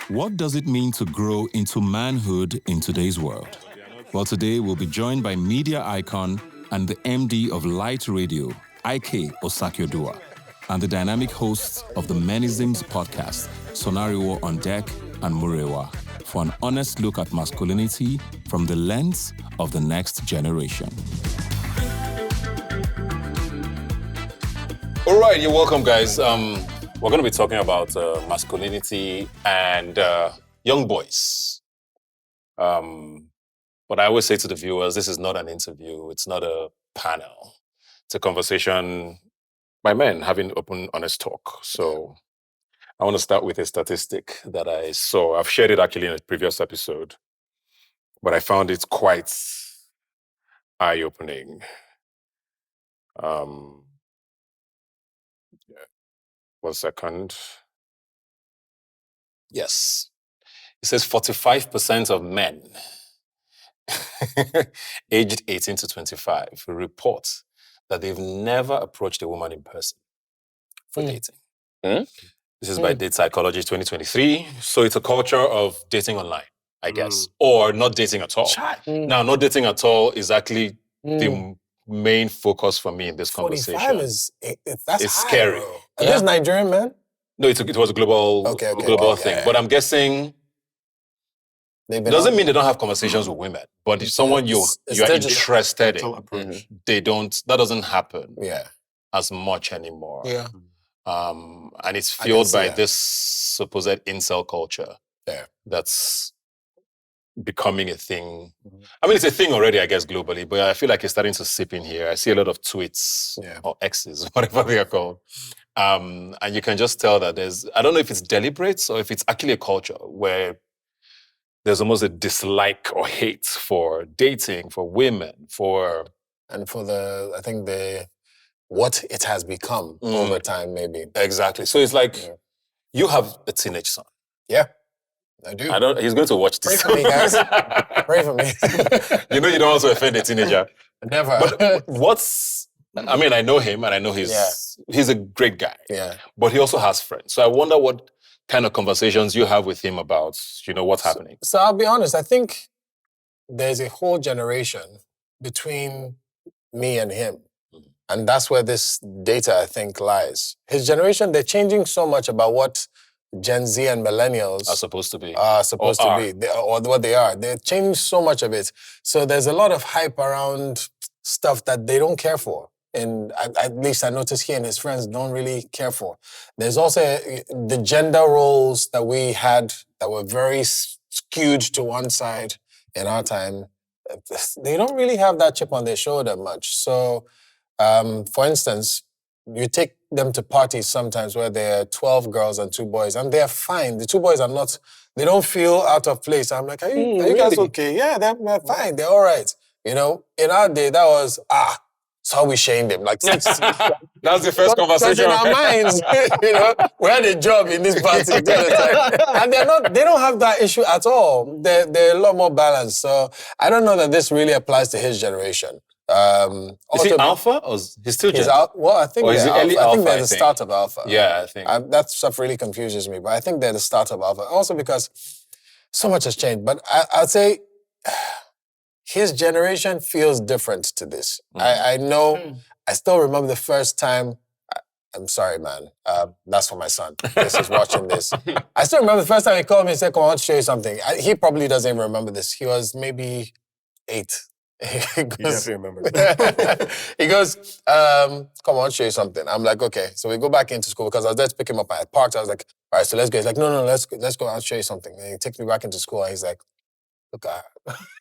What does it mean to grow into manhood in today's world? Well, today we'll be joined by media icon and the MD of Light Radio, IK Osakioduwa, and the dynamic hosts of the Menisms podcast, Sonariwo, OnDeck, and Murewa, for an honest look at masculinity from the lens of the next generation. All right, you're welcome, guys. We're going to be talking about masculinity and young boys. But I always say to the viewers, this is not an interview. It's not a panel. It's a conversation by men having open, honest talk. So I want to start with a statistic that I saw. I've shared it actually in a previous episode, but I found it quite eye-opening. 1 second. Yes. It says 45% of men aged 18 to 25 report that they've never approached a woman in person for dating. This is by Date Psychology 2023. So it's a culture of dating online, I guess, or not dating at all. Now, not dating at all is actually the main focus for me in this conversation. 45 that's it's high, scary. Bro. Are those Nigerian men? No, it was a global thing. Yeah. But I'm guessing it doesn't mean they don't have conversations with women. But if someone you're interested in, that doesn't happen as much anymore. Yeah. And it's fueled by this supposed incel culture that's becoming a thing. I mean, it's a thing already, I guess, globally, but I feel like it's starting to seep in here. I see a lot of tweets or X's, whatever they are called. And you can just tell that I don't know if it's deliberate or if it's actually a culture where there's almost a dislike or hate for dating, for women, and for what it has become over time, maybe. Exactly. So it's like, you have a teenage son. Yeah. I do. He's going to watch this. Pray for me, guys. Pray for me. You know you don't want to offend a teenager. Never. But I know him and I know he's a great guy. Yeah. But he also has friends. So I wonder what kind of conversations you have with him about, what's happening. So I'll be honest, I think there's a whole generation between me and him. And that's where this data, I think, lies. His generation, they're changing so much about what Gen Z and millennials are supposed to be. Or what they are. They're changing so much of it. So there's a lot of hype around stuff that they don't care for. And at least I notice he and his friends don't really care for. There's also the gender roles that we had that were very skewed to one side in our time. They don't really have that chip on their shoulder much. So, for instance, you take them to parties sometimes where there are 12 girls and 2 boys, and they're fine. The 2 boys they don't feel out of place. I'm like, are you guys okay? Yeah, they're fine. They're all right. In our day, that was, that's how we shamed them. Like, that's the first conversation. In our minds, we had a job in this party. And they don't have that issue at all. They're a lot more balanced. So I don't know that this really applies to his generation. Is he alpha or is he still Gen? I think they're the start of alpha. Yeah, I think. That stuff really confuses me, but I think they're the start of alpha. Also because so much has changed. But I'd say his generation feels different to this. I know, I still remember the first time, I'm sorry, man. That's for my son. This is watching this. I still remember the first time he called me and said, come on, I'll show you something. He probably doesn't even remember this. He was maybe 8. He goes, he goes, come on, I'll show you something. I'm like, okay. So we go back into school because I was there to pick him up. I had parked. I was like, all right, so let's go. He's like, no, let's go. I'll show you something. And he takes me back into school and he's like, look at her.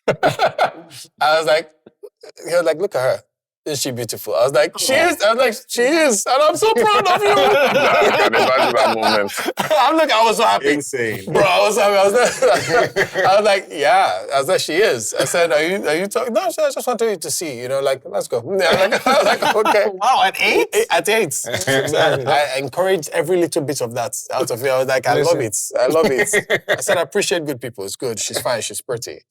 He was like, look at her. Is she beautiful? I was like, she is. I was like, she is. And I'm so proud of you. I was so happy. Insane. Bro, I was happy. I was like, yeah. I was like, she is. I said, are you talking? No, I just wanted you to see, let's go. I was like, okay. Wow, at 8? At 8. I encouraged every little bit of that out of it. I was like, I love it. I said, I appreciate good people. It's good. She's fine. She's pretty.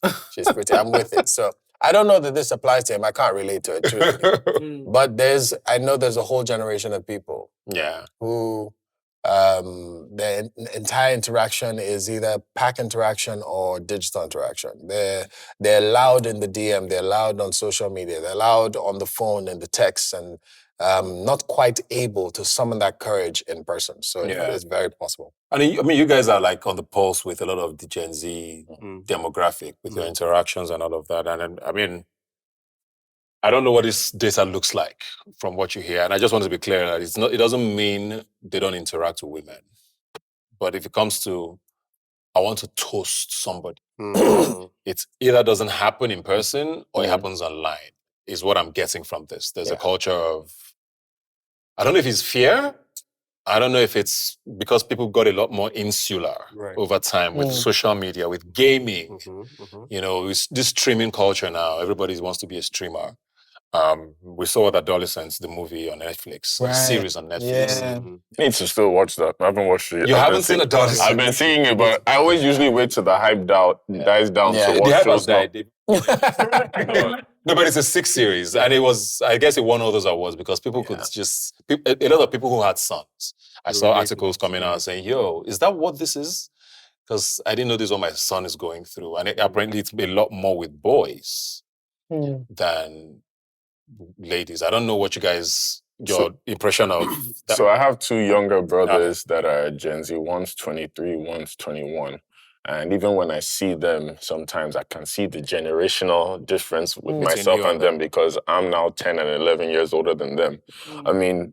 I'm with it. So I don't know that this applies to him. I can't relate to it, truthfully. But I know there's a whole generation of people who their entire interaction is either pack interaction or digital interaction. They're loud in the DM, they're loud on social media, they're loud on the phone and the text, and not quite able to summon that courage in person. So it's very possible. I mean, you guys are like on the pulse with a lot of the Gen Z demographic with your interactions and all of that. And I mean, I don't know what this data looks like from what you hear. And I just want to be clear that it doesn't mean they don't interact with women. But if it comes to, I want to toast somebody, it either doesn't happen in person or it happens online, is what I'm getting from this. There's a culture of, I don't know if it's fear. I don't know if it's because people got a lot more insular over time with social media, with gaming. You know, it's this streaming culture now. Everybody wants to be a streamer. We saw with Adolescents, the movie on Netflix, the series on Netflix. I need to still watch that. I haven't watched it. You haven't seen Adolescents? I've been seeing it, but I always usually wait till the hype dies down to watch shows now. No, but it's a 6 series, and it was, I guess it won all those awards because people could a lot of people who had sons. I saw articles coming out saying, yo, is that what this is? Because I didn't know this is what my son is going through. And apparently it's a lot more with boys than ladies. I don't know what your impression of that. So I have 2 younger brothers that are Gen Z. One's 23, one's 21. And even when I see them, sometimes I can see the generational difference with myself and them because I'm now 10 and 11 years older than them. I mean,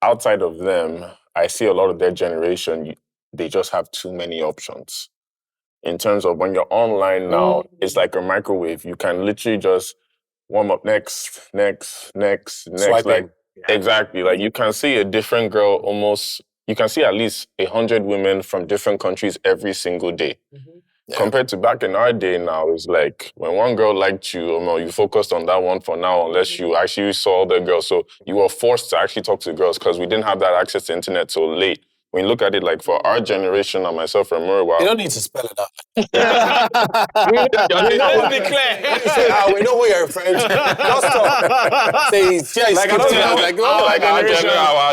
outside of them, I see a lot of their generation, they just have too many options. In terms of when you're online now, it's like a microwave. You can literally just warm up next. Swiping. Exactly. Like you can see a different girl you can see at least 100 women from different countries every single day. Compared to back in our day now, it's like when one girl liked you, you focused on that one for now, unless you actually saw the girl. So you were forced to actually talk to girls because we didn't have that access to internet till late. When you look at it, like for our generation and myself and Murewa... You don't need to spell it out. Let's be clear. We know who you're referring to. Just talk. Say, like,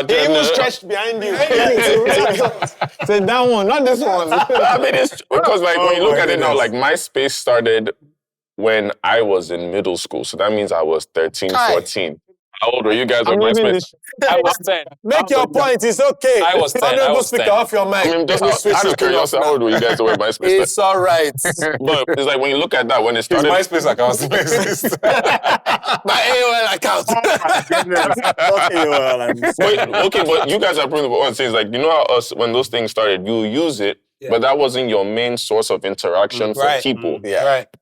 He even stretched behind you. Say that one, not this one. I mean, it's because like when you look at it now, like MySpace started when I was in middle school. So that means I was 13, 14. How old were you guys on MySpace? I was 10. Make your point, it's okay. I was 10. I was 10. Off your mic. I mean, just out of curiosity, how old were you guys on MySpace? It's all right. No, it's like when you look at that, when it started... His MySpace account exist. My AOL account. Okay, but you guys are probably the ones saying, like, you know how us, when those things started, you use it, but that wasn't your main source of interaction for people.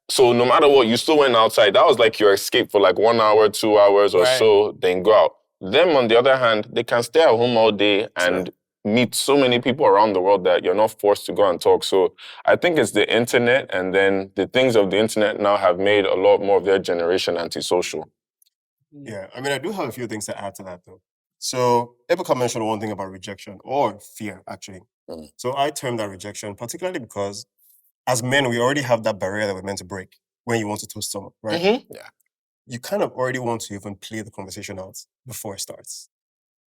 So no matter what, you still went outside. That was like your escape for like 1 hour, 2 hours or so, then go out. Them, on the other hand, they can stay at home all day and meet so many people around the world that you're not forced to go and talk. So I think it's the internet, and then the things of the internet now have made a lot more of their generation antisocial. Yeah, I mean, I do have a few things to add to that, though. So Ebuka mentioned one thing about rejection, or fear, actually. So I term that rejection, particularly because as men, we already have that barrier that we're meant to break when you want to toast someone, right? You kind of already want to even play the conversation out before it starts.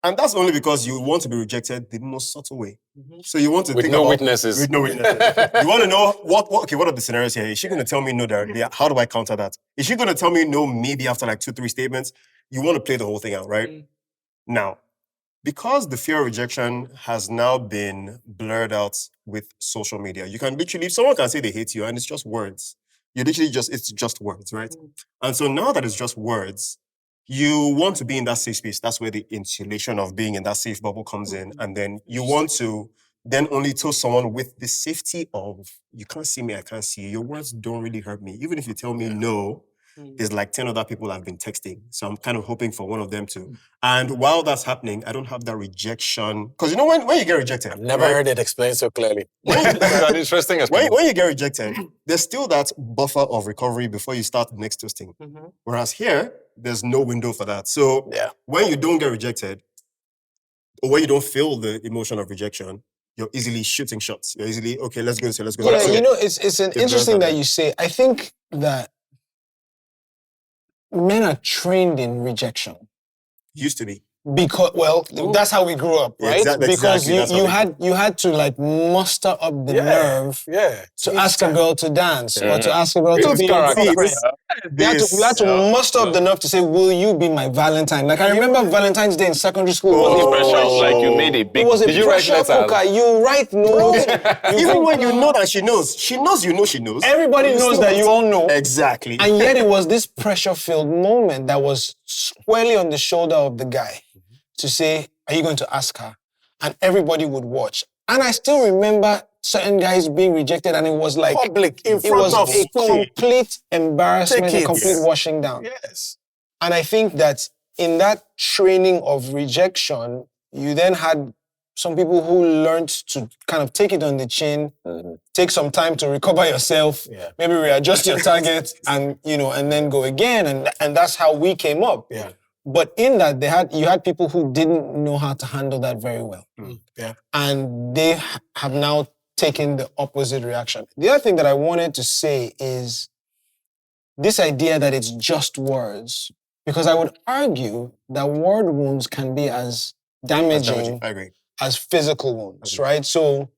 And that's only because you want to be rejected the most subtle way. So you want to with think no about... witnesses. With no witnesses. You want to know, what are the scenarios here? Is she going to tell me no directly? How do I counter that? Is she going to tell me no maybe after like 2-3 statements? You want to play the whole thing out, right? Now, because the fear of rejection has now been blurred out with social media, you can literally, someone can say they hate you and it's just words. It's just words, right? And so now that it's just words, you want to be in that safe space. That's where the insulation of being in that safe bubble comes in. And then you want to then only tell someone with the safety of, you can't see me, I can't see you. Your words don't really hurt me. Even if you tell me no, there's like 10 other people I've been texting. So I'm kind of hoping for one of them to. And while that's happening, I don't have that rejection. Because you know when you get rejected... I've never heard it explained so clearly. That's interesting. When you get rejected, there's still that buffer of recovery before you start the next toasting. Whereas here, there's no window for that. So when you don't get rejected, or when you don't feel the emotion of rejection, you're easily shooting shots. You're easily, okay, let's go. Yeah, you know, it's interesting that you say, I think that men are trained in rejection. Used to be. Because, that's how we grew up, right? Because you had to like muster up the nerve to ask a girl to dance or to ask a girl to be your friend. You had to muster up the nerve to say, will you be my Valentine? Like I remember Valentine's Day in secondary school. Like you made a big... It was a pressure cooker. You write notes. Even when you know that she knows you know she knows. Everybody knows that you all know. Exactly. And yet it was this pressure-filled moment that was squarely on the shoulder of the guy to say, are you going to ask her? And everybody would watch. And I still remember certain guys being rejected, and it was like public in front it was of a complete embarrassment, a complete Yes. washing down. Yes. And I think that in that training of rejection, you then had some people who learned to kind of take it on the chin, take some time to recover yourself, maybe readjust your target, and and then go again. And that's how we came up. Yeah. But in that, you had people who didn't know how to handle that very well. Yeah. And they have now taken the opposite reaction. The other thing that I wanted to say is this idea that it's just words. Because I would argue that word wounds can be as damaging I agree. as physical wounds, right? So,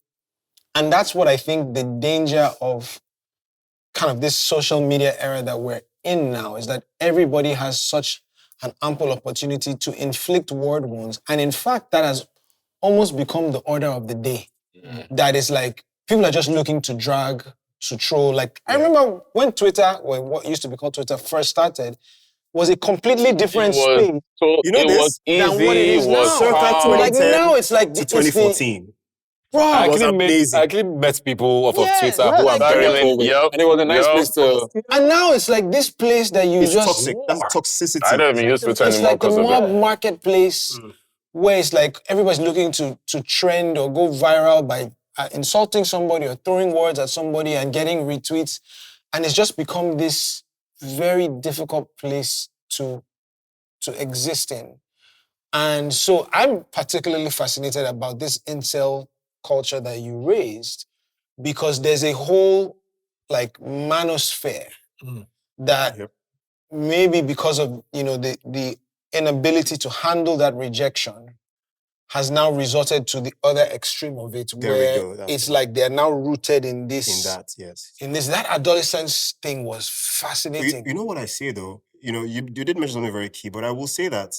and that's what I think the danger of kind of this social media era that we're in now is that everybody has such an ample opportunity to inflict word wounds. And in fact, that has almost become the order of the day. That is like, people are just looking to drag, to troll. Like, I remember when Twitter, or what used to be called Twitter, first started, was a completely different space. So You know it this? was easy, than what it is now. Circa Like 2010 now it's like to 2014. I was amazing. actually met people off of Twitter yeah, who are like- very cool with. And it was a nice place to... And now it's like this place that you It's just... toxic. That's toxicity. I don't even use Twitter It's anymore like the because of mob it. marketplace where it's like everybody's looking to trend or go viral by insulting somebody or throwing words at somebody and getting retweets. And it's just become this very difficult place to exist in. And so I'm particularly fascinated about this incel culture that you raised because there's a whole like manosphere that maybe because of the inability to handle that rejection has now resorted to the other extreme of it, where it's like they're now rooted in this. That adolescence thing was fascinating. You know what I say though? You did mention something very key, but I will say that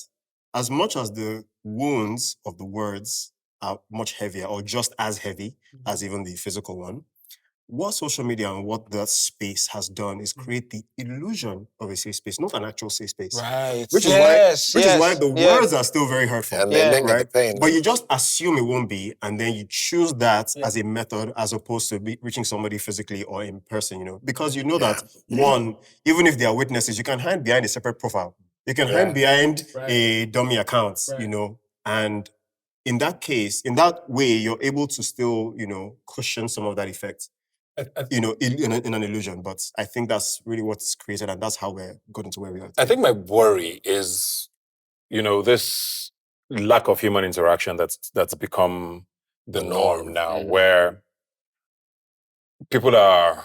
as much as the wounds of the words are much heavier or just as heavy as even the physical one, what social media and what that space has done is create the illusion of a safe space, not an actual safe space. Right. Which is why the words are still very hurtful. And they linger the pain. But you just assume it won't be, and then you choose that as a method as opposed to reaching somebody physically or in person, because you know that, one, even if they are witnesses, you can hide behind a separate profile. You can hide behind a dummy account, and in that case, in that way, you're able to still, cushion some of that effect. In an illusion, but I think that's really what's created, and that's how we're gotten to where we are today. I think my worry is, this lack of human interaction that's become the norm now, where people are,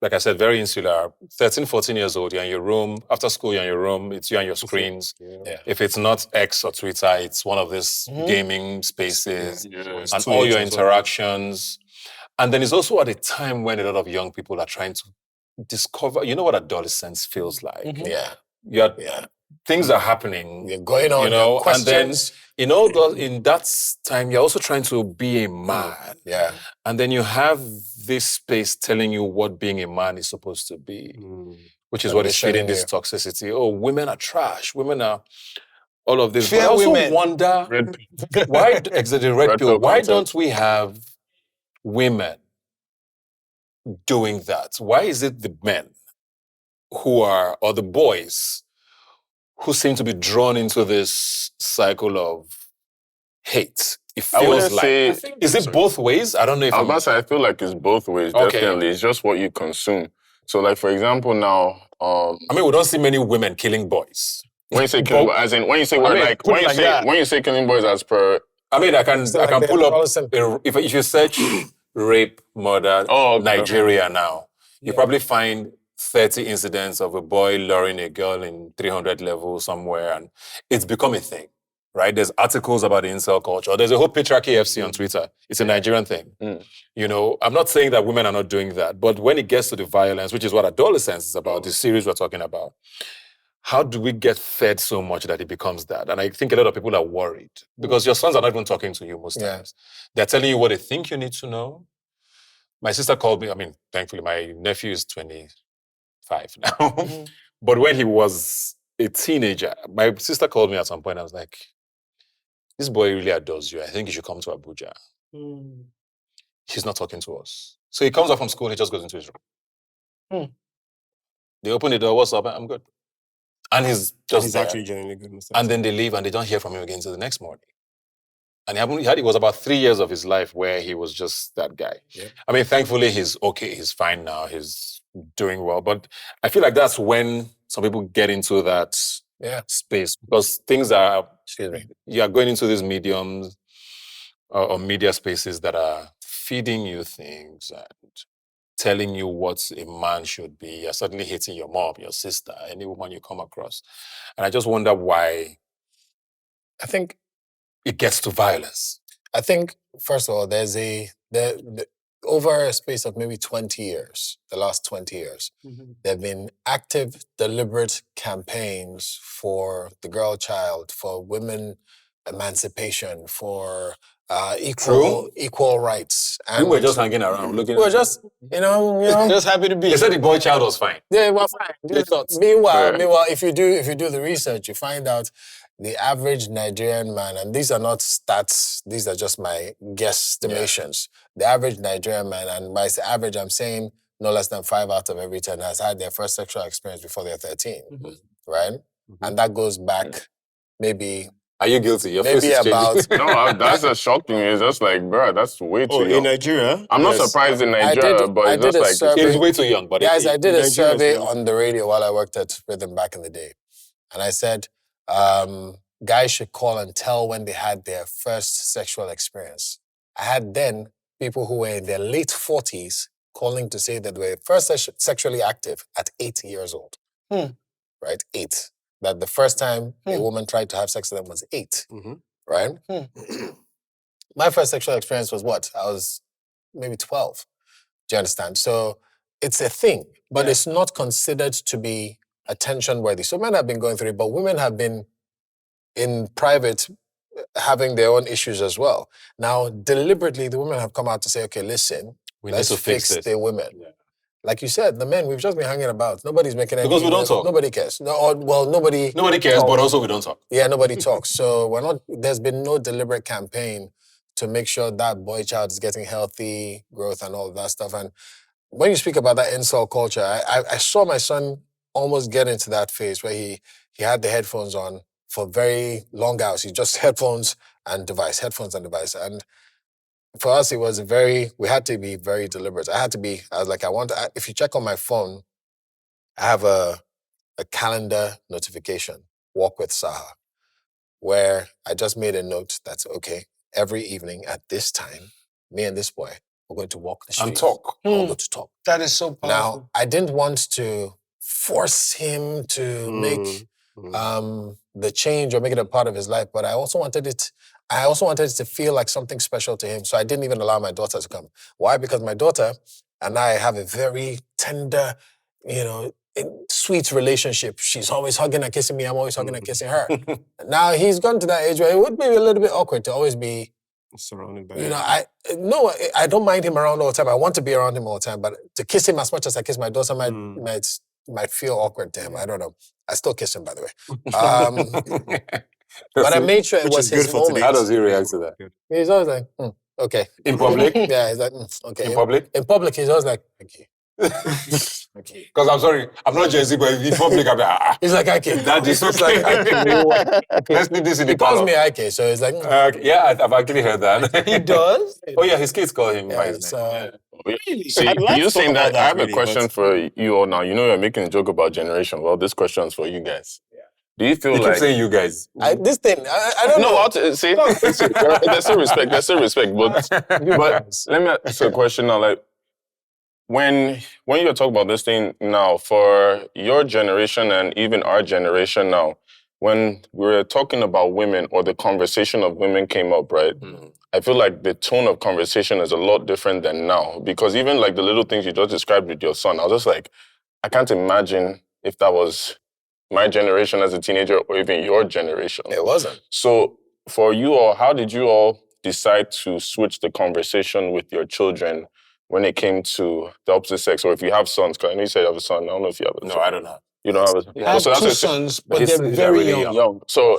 like I said, very insular. 13, 14 years old, you're in your room. After school, you're in your room. It's you and your screens. If it's not X or Twitter, it's one of these gaming spaces and all your interactions. And then it's also at a time when a lot of young people are trying to discover, what adolescence feels like. Things are happening. You're going on, questions. And then, in that time, you're also trying to be a man. And then you have this space telling you what being a man is supposed to be, which is what is feeding this toxicity. Oh, women are trash. Women are all of this. Fear but I also women. wonder, why, exactly, red pill, why don't we have women doing that? Why is it the men or the boys who seem to be drawn into this cycle of hate? It feels like. Is it both ways? I don't know if I feel like it's both ways, definitely. It's just what you consume. So, like, for example, now... we don't see many women killing boys. When you say killing boys, as in, when you say killing boys as per... I can pull up... If you search rape, murder, Nigeria now, you probably find 30 incidents of a boy luring a girl in 300 level somewhere, and it's become a thing, right? There's articles about the incel culture. There's a whole patriarchy FC on Twitter. It's a Nigerian thing. You know, I'm not saying that women are not doing that, but when it gets to the violence, which is what adolescence is about, the series we're talking about, how do we get fed so much that it becomes that? And I think a lot of people are worried because your sons are not even talking to you most times. They're telling you what they think you need to know. My sister called me, thankfully, my nephew is 25 now. But when he was a teenager, my sister called me at some point. I was like, this boy really adores you. I think you should come to Abuja. He's not talking to us. So he comes up from school, he just goes into his room. They open the door, what's up? I'm good. And he's actually genuinely good. And then they leave and they don't hear from him again until the next morning. And it was about 3 years of his life where he was just that guy. Yeah. Thankfully, he's okay. He's fine now. He's doing well. But I feel like that's when some people get into that space because things are, you are going into these mediums or media spaces that are feeding you things and telling you what a man should be. You're suddenly hating your mom, your sister, any woman you come across. And I just wonder why I think it gets to violence. I think, first of all, there's over a space of maybe 20 years, the last 20 years, there have been active, deliberate campaigns for the girl child, for women emancipation, for equal rights. And we were just hanging around looking. We were just, just happy to be. They said the boy child was fine. Yeah, well, fine. Meanwhile, if you do the research, you find out the average Nigerian man, and these are not stats, these are just my guesstimations. The average Nigerian man, and by average, I'm saying no less than 5 out of every 10 has had their first sexual experience before they're 13, right? And that goes back maybe. Are you guilty? Your maybe face is about. No, that's a shock thing. It's just like, bro, that's way too young. In Nigeria? I'm not surprised in Nigeria, but it's just like... Survey. It's way too young. But guys, I did a survey on the radio while I worked at Rhythm back in the day. And I said, guys should call and tell when they had their first sexual experience. I had then people who were in their late 40s calling to say that they were first sexually active at 8 years old. Right? 8. That the first time a woman tried to have sex with them was 8. Right? My first sexual experience was what? I was maybe 12. Do you understand? So it's a thing, but it's not considered to be attention-worthy. So men have been going through it, but women have been in private having their own issues as well. Now, deliberately, the women have come out to say, okay, listen, let's fix the women. Yeah. Like you said, the men, we've just been hanging about. Nobody's making any... Because we don't talk. Nobody cares. Nobody cares, but also we don't talk. Yeah, nobody talks. So there's been no deliberate campaign to make sure that boy child is getting healthy growth and all of that stuff. And when you speak about that incel culture, I saw my son almost get into that phase where he had the headphones on for very long hours. He just headphones and device. And for us, it was we had to be very deliberate. I was like, if you check on my phone, I have a calendar notification, Walk with Saha, where I just made a note that's okay, every evening at this time, me and this boy, we're going to walk the street. And talk. We're going to talk. That is so powerful. Now, I didn't want to force him to make the change or make it a part of his life, but I also wanted it to feel like something special to him. So I didn't even allow my daughter to come. Why? Because my daughter and I have a very tender, sweet relationship. She's always hugging and kissing me. I'm always hugging and kissing her. Now he's gone to that age where it would be a little bit awkward to always be surrounded by I don't mind him around all the time. I want to be around him all the time, but to kiss him as much as I kiss my daughter might feel awkward to him. I don't know. I still kiss him, by the way. But I made sure it was his moment. How does he react to that? He's always like, okay. In public? Yeah, he's like, okay. In public? In public, he's always like, okay. Okay. Because I'm sorry, I'm not Jay-Z, but in public, I'm like, He's like, okay. That is like, okay. Let's leave this in the He calls me Ike, so he's like, yeah, I've actually heard that. He does? Oh yeah, his kids call him by his name. Really? See, you saying that, I have a question for you all now. You know you're making a joke about generation. Well, this question is for you guys. Do you feel you keep saying you guys? This thing, I don't know. See, there's still respect, but let me ask a question now. Like, when you talk about this thing now, for your generation and even our generation now, when we were talking about women or the conversation of women came up, right? Mm-hmm. I feel like the tone of conversation is a lot different than now. Because even like the little things you just described with your son, I was just like, I can't imagine if that was my generation as a teenager or even your generation. It wasn't. So for you all, how did you all decide to switch the conversation with your children when it came to the opposite sex? Or if you have sons, because I know you said you have a son. I don't know if you have a son. No, I don't have. You don't have a son? I have two sons, but they're very really young. So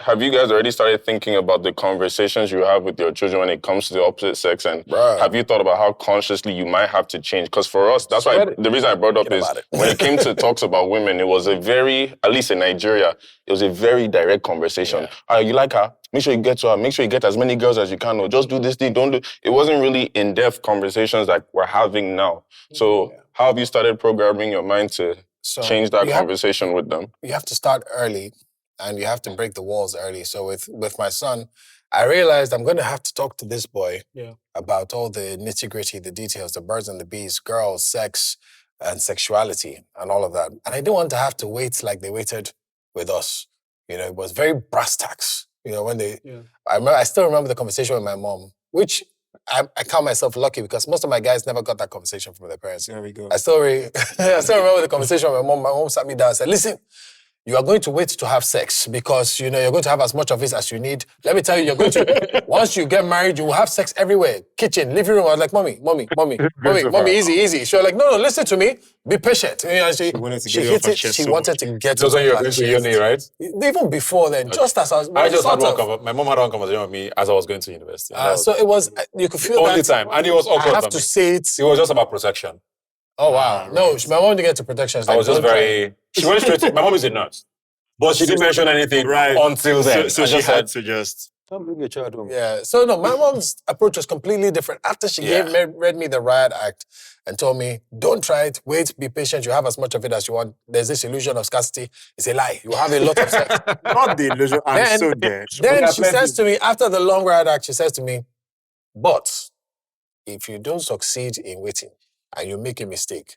have you guys already started thinking about the conversations you have with your children when it comes to the opposite sex? And have you thought about how consciously you might have to change? Because for us, that's why the reason I brought up is when it came to talks about women, it was a very, at least in Nigeria, it was a very direct conversation. You like her? Make sure you get to her. Make sure you get as many girls as you can. Or just do this thing. Don't do. It wasn't really in-depth conversations like we're having now. So how have you started programming your mind to change that conversation with them? You have to start early, and you have to break the walls early. So with my son, I realized I'm going to have to talk to this boy about all the nitty-gritty, the details, the birds and the bees, girls, sex, and sexuality, and all of that. And I didn't want to have to wait like they waited with us. It was very brass tacks. When they, I still remember the conversation with my mom, which I count myself lucky because most of my guys never got that conversation from their parents. There we go. I still remember the conversation with my mom. My mom sat me down and said, listen, you are going to wait to have sex because, you're going to have as much of it as you need. Let me tell you, you're going to, once you get married, you will have sex everywhere. Kitchen, living room. I was like, mommy, easy. She was like, no, listen to me. Be patient. She wanted to get so when you were going to uni, right? Even before then, just as I was... My mom had one conversation with me as I was going to university. So it was, you could feel the only time. And it was awkward. I have to say it. It was just about protection. Oh, wow. No, my mom didn't get to protection. I was just very... She went straight to... My mom is a nurse. But she didn't mention anything until then. So she had to just... Don't bring your child home. Yeah. So, no, my mom's approach was completely different. After she read me the Riot Act and told me, don't try it, wait, be patient, you have as much of it as you want. There's this illusion of scarcity. It's a lie. You have a lot of sex. Not the illusion. I'm so dead. Then she says to me, after the long Riot Act, she says to me, but if you don't succeed in waiting and you make a mistake,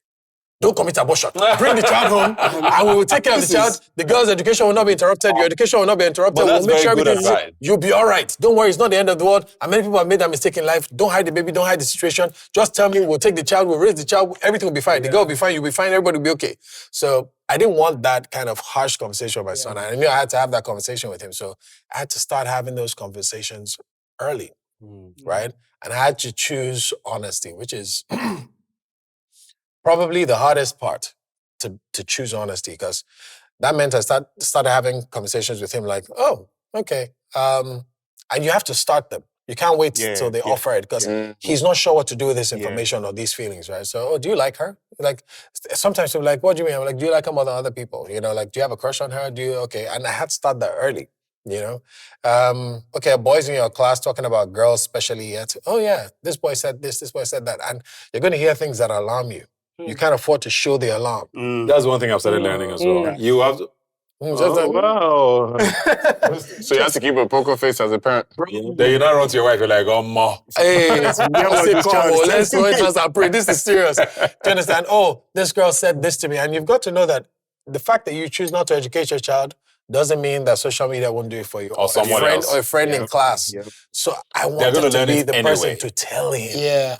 don't commit abortion. Bring the child home, and we will take care of the child. The girl's education will not be interrupted. Your education will not be interrupted. We'll make sure everything. You'll be all right. Don't worry, it's not the end of the world. And many people have made that mistake in life. Don't hide the baby. Don't hide the situation. Just tell me. We'll take the child. We'll raise the child. Everything will be fine. The girl will be fine. You'll be fine. Everybody will be okay. So I didn't want that kind of harsh conversation with my son. I knew I had to have that conversation with him. So I had to start having those conversations early, right? And I had to choose honesty, which is probably the hardest part. To choose honesty, because that meant I started having conversations with him like, oh, okay. And you have to start them. You can't wait till they offer it because he's not sure what to do with this information or these feelings, right? So, do you like her? Like, sometimes people are like, what do you mean? I'm like, do you like her more than other people? Like, do you have a crush on her? Okay. And I had to start that early, Okay, boys in your class talking about girls especially yet. Oh yeah, this boy said this boy said that. And you're going to hear things that alarm you. You can't afford to show the alarm. That's one thing I've started learning as well. You have to... wow. So you have to keep a poker face as a parent. Then you don't run to your wife, you're like, oh, ma. Hey, let's go and pray. This is serious. Do you understand? Oh, this girl said this to me. And you've got to know that the fact that you choose not to educate your child doesn't mean that social media won't do it for you. Or someone else. Or a friend in class. Yep. So I wanted to be the person to tell him. Yeah.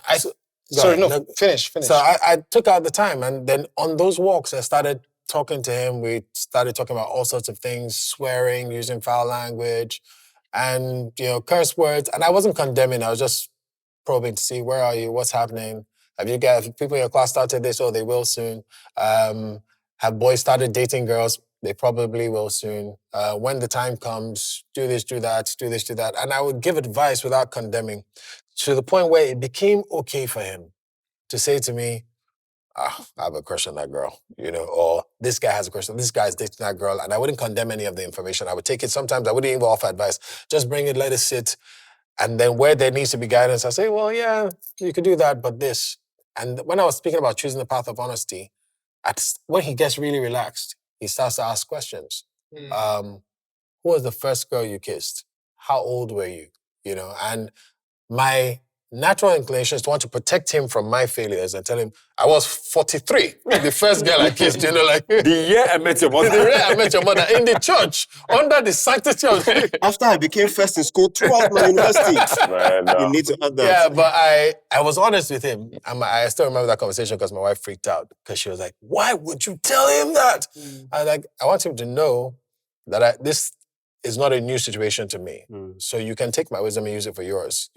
Finish. So I took out the time, and then on those walks, I started talking to him. We started talking about all sorts of things, swearing, using foul language, and, curse words. And I wasn't condemning. I was just probing to see, where are you? What's happening? Have people in your class started this? Oh, they will soon. Have boys started dating girls? They probably will soon. When the time comes, do this, do that, do this, do that. And I would give advice without condemning, to the point where it became okay for him to say to me, I have a crush on that girl, or this guy has a crush on this guy's dating that girl. And I wouldn't condemn any of the information. I would take it. Sometimes I wouldn't even offer advice. Just bring it, let it sit. And then where there needs to be guidance, I say, well, yeah, you could do that, but this. And when I was speaking about choosing the path of honesty, when he gets really relaxed, he starts to ask questions. Who was the first girl you kissed? How old were you? And my natural inclination is to want to protect him from my failures and tell him, I was 43, the first girl I kissed, like... The year I met your mother. The year I met your mother in the church, under the sanctity of... After I became first in school throughout my university. You need to add that. Yeah, but I was honest with him. I still remember that conversation because my wife freaked out because she was like, why would you tell him that? I want him to know that this is not a new situation to me. So you can take my wisdom and use it for yours,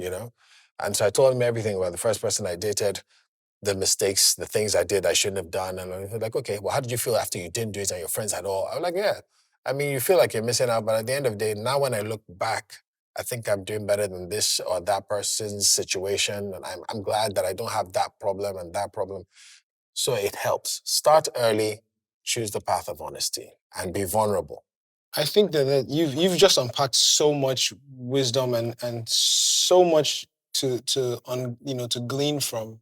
And so I told him everything about the first person I dated, the mistakes, the things I did I shouldn't have done. And he was like, okay, well, how did you feel after you didn't do it and your friends had all? I was like, yeah. I mean, you feel like you're missing out, but at the end of the day, now when I look back, I think I'm doing better than this or that person's situation. And I'm glad that I don't have that problem and that problem. So it helps. Start early, choose the path of honesty, and be vulnerable. I think that you've just unpacked so much wisdom and so much to glean from.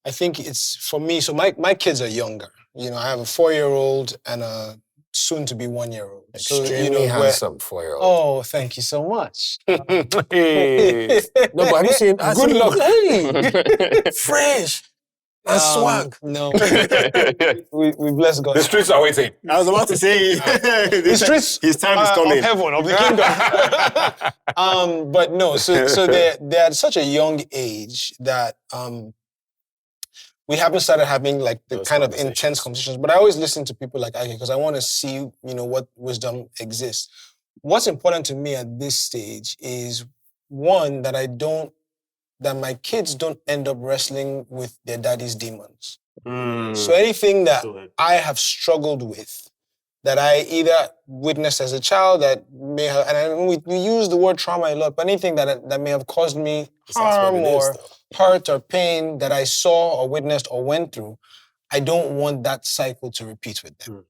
I think it's for me. So my kids are younger. I have a 4-year-old and a soon-to-be 1-year-old. Extremely handsome 4-year-old. Oh, thank you so much. Hey. No, but have you seen? Good luck. Hey, fresh. And swag. No. we bless God. The streets are waiting. I was about to say, the streets his time is coming. Of heaven, of the kingdom. But no, so they're at such a young age that we haven't started having like the those kind of intense conversations. But I always listen to people like Ake because I want to see, what wisdom exists. What's important to me at this stage is, one, that my kids don't end up wrestling with their daddy's demons. So anything that I have struggled with, that I either witnessed as a child that may have, and we use the word trauma a lot, but anything that may have caused me harm or hurt or pain that I saw or witnessed or went through, I don't want that cycle to repeat with them.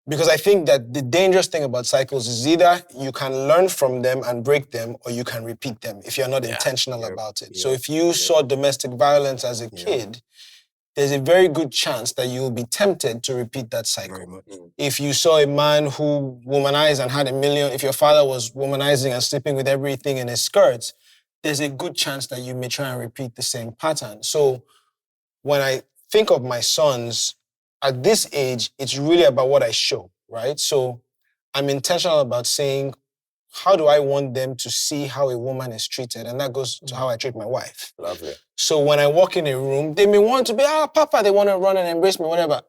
Because I think that the dangerous thing about cycles is either you can learn from them and break them, or you can repeat them if you're not intentional about it. So if you saw domestic violence as a kid, there's a very good chance that you'll be tempted to repeat that cycle. If you saw a man who womanized and had $1 million, if your father was womanizing and sleeping with everything in his skirts, there's a good chance that you may try and repeat the same pattern. So when I think of my sons, at this age, it's really about what I show, right? So I'm intentional about saying, how do I want them to see how a woman is treated? And that goes to how I treat my wife. Lovely. So when I walk in a room, they may want to be, Papa, they want to run and embrace me, whatever.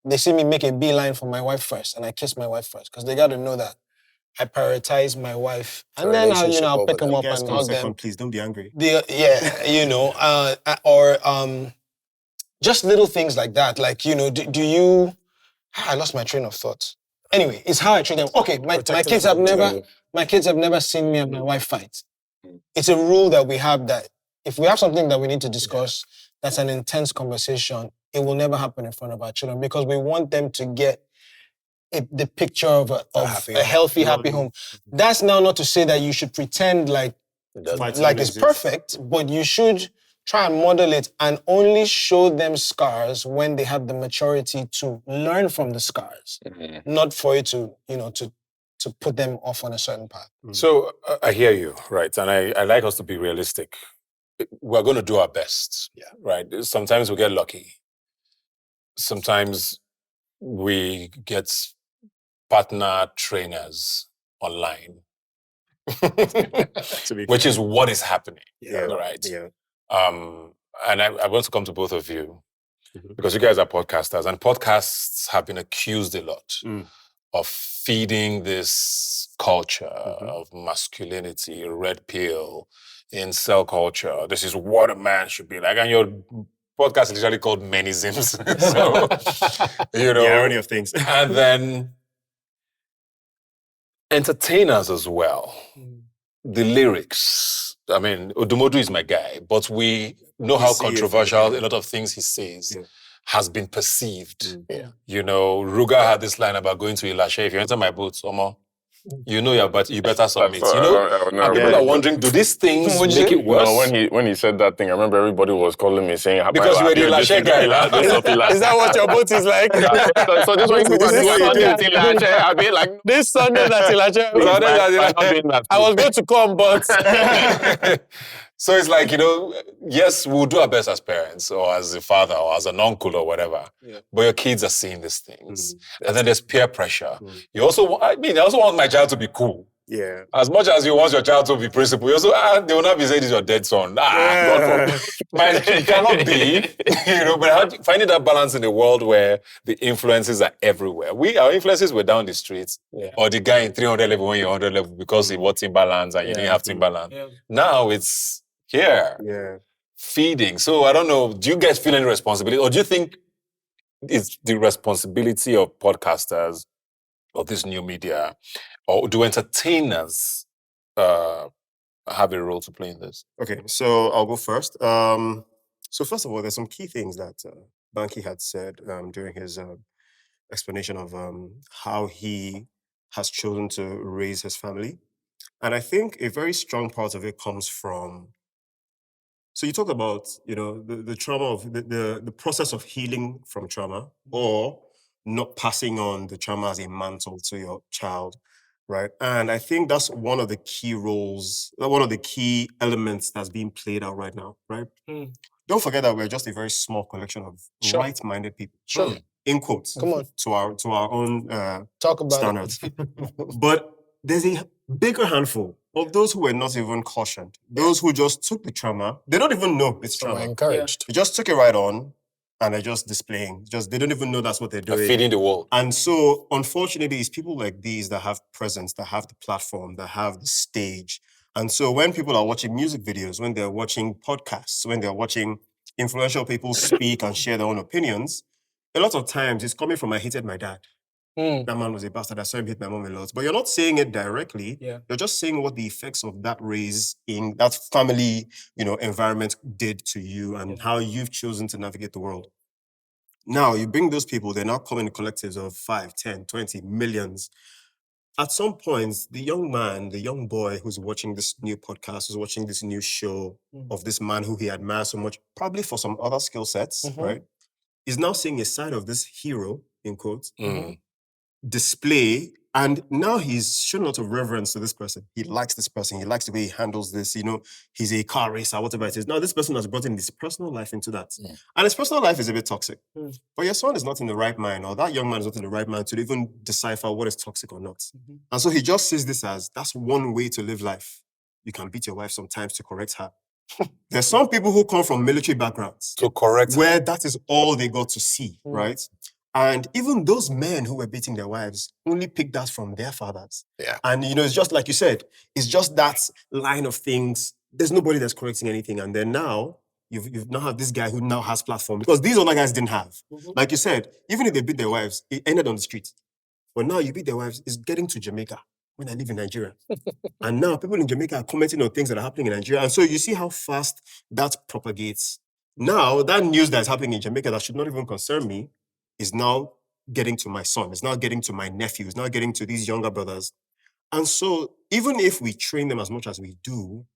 They see me make a beeline for my wife first, and I kiss my wife first, because they got to know that I prioritize my wife. And then I'll pick them up and hug them. Please don't be angry. Just little things like that. Like, do you... I lost my train of thought. Anyway, it's how I treat them. Okay, my kids have never seen me and my wife fight. It's a rule that we have that if we have something that we need to discuss, that's an intense conversation, it will never happen in front of our children, because we want them to get the picture of a healthy, happy home. That's now not to say that you should pretend like it's perfect, but you should try and model it and only show them scars when they have the maturity to learn from the scars, not for you to put them off on a certain path. So I hear you, right? And I like us to be realistic. We're going to do our best, right? Sometimes we get lucky. Sometimes we get partner trainers online, which is what is happening, right? Yeah. And I want to come to both of you because you guys are podcasters, and podcasts have been accused a lot of feeding this culture of masculinity, red pill, incel culture. This is what a man should be like. And your podcast is literally called Menisms. So, the irony of things. And then entertainers as well. The lyrics. I mean, Odumodu is my guy, but we know how controversial a lot of things he says has been perceived. Ruga had this line about going to Ilashe. If you enter my boots, Omo, you better submit. And people are wondering, do these things make it worse? When he said that thing, I remember everybody was calling me saying, because you're the Ilashe guy. Is that what your boat is like? So this one I'll be like, this Sunday that Ilashe. I was going to come, but So it's like, yes, we'll do our best as parents or as a father or as an uncle or whatever. Yeah. But your kids are seeing these things. And then there's peer pressure. I also want my child to be cool. Yeah. As much as you want your child to be principled, you also, they will not be saying this is your dead son. God, but it cannot be, but finding that balance in a world where the influences are everywhere. Our influences were down the streets, or the guy in 300 level when you're 100 level because he was Timberlands and you didn't have Timberland. Yeah. Now it's here, feeding. So I don't know, do you guys feel any responsibility, or do you think it's the responsibility of podcasters, of this new media, or do entertainers have a role to play in this? Okay, so I'll go first. So first of all, there's some key things that Banky had said during his explanation of how he has chosen to raise his family. And I think a very strong part of it comes from, so you talk about, the trauma of the process of healing from trauma, or not passing on the trauma as a mantle to your child, right? And I think that's one of the key roles, one of the key elements that's being played out right now, right? Don't forget that we're just a very small collection of right-minded people. Sure. In quotes. Come on. To our own talk about standards. But there's a bigger handful of those who were not even cautioned. Those who just took the trauma. They don't even know it's trauma. Encouraged. They just took it right on and they're just displaying. They don't even know that's what they're doing. They're feeding the world. And so, unfortunately, it's people like these that have presence, that have the platform, that have the stage. And so when people are watching music videos, when they're watching podcasts, when they're watching influential people speak and share their own opinions, a lot of times it's coming from, I hated my dad. That man was a bastard. I saw him hit my mom a lot. But you're not saying it directly. Yeah. You're just saying what the effects of that raising, that family, environment did to you and how you've chosen to navigate the world. Now, you bring those people, they're now coming in collectives of 5, 10, 20 millions. At some point, the young man, the young boy who's watching this new podcast, who's watching this new show of this man who he admires so much, probably for some other skill sets, right, is now seeing a side of this hero, in quotes, display, and now he's shown a lot of reverence to this person. He likes this person. He likes the way he handles this. He's a car racer, whatever it is. Now, this person has brought in his personal life into that. And his personal life is a bit toxic. But your son is not in the right mind, or that young man is not in the right mind to even decipher what is toxic or not. And so he just sees this as, that's one way to live life. You can beat your wife sometimes to correct her. There's some people who come from military backgrounds. To correct where that is all they got to see, right? And even those men who were beating their wives only picked that from their fathers. Yeah. And, it's just like you said, it's just that line of things. There's nobody that's correcting anything. And then now, you've now have this guy who now has platform. Because these other guys didn't have. Like you said, even if they beat their wives, it ended on the street. But now you beat their wives, it's getting to Jamaica when I live in Nigeria. And now people in Jamaica are commenting on things that are happening in Nigeria. And so you see how fast that propagates. Now, that news that's happening in Jamaica that should not even concern me is now getting to my son, it's now getting to my nephew, it's now getting to these younger brothers. And so even if we train them as much as we do,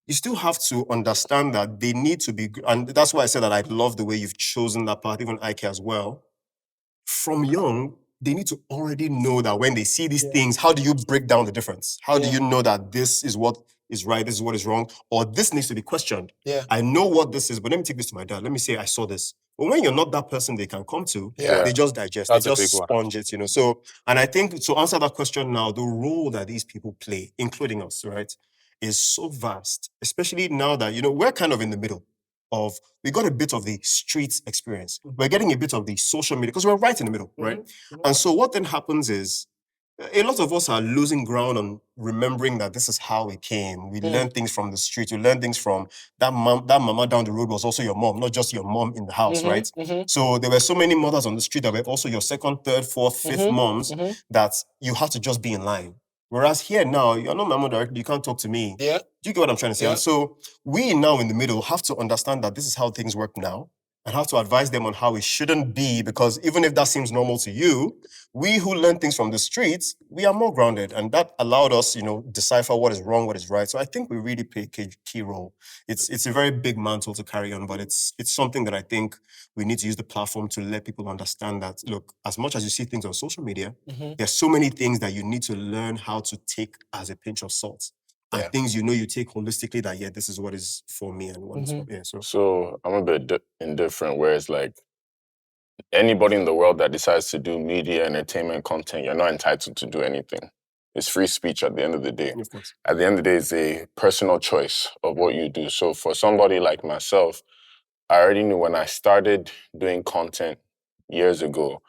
you still have to understand that they need to be, and that's why I said that I love the way you've chosen that part, even Ike as well. From young, they need to already know that when they see these things, how do you break down the difference? How do you know that this is what is right, this is what is wrong, or this needs to be questioned? I know what this is, but let me take this to my dad. Let me say I saw this. But when you're not that person they can come to, they just digest, they just sponge it, So, and I think to answer that question now, the role that these people play, including us, right, is so vast, especially now that, we're kind of in the middle of, we got a bit of the streets experience. We're getting a bit of the social media, because we're right in the middle, right? And so what then happens is, a lot of us are losing ground on remembering that this is how it came. We learn things from the street. We learn things from that mama down the road was also your mom, not just your mom in the house, right? So there were so many mothers on the street that were also your second, third, fourth, fifth moms that you have to just be in line. Whereas here now, you're not my mom directly, you can't talk to me. Yeah. Do you get what I'm trying to say? And so we now in the middle have to understand that this is how things work now, and have to advise them on how it shouldn't be, because even if that seems normal to you, we who learn things from the streets, we are more grounded, and that allowed us, decipher what is wrong, what is right. So I think we really play a key role. It's a very big mantle to carry on, but it's something that I think we need to use the platform to let people understand that, look, as much as you see things on social media, there's so many things that you need to learn how to take as a pinch of salt. and things you take holistically that, this is what is for me and what is for me. So I'm a bit indifferent, where it's like, anybody in the world that decides to do media, entertainment, content, you're not entitled to do anything. It's free speech at the end of the day. Of course. At the end of the day, it's a personal choice of what you do. So for somebody like myself, I already knew when I started doing content years ago,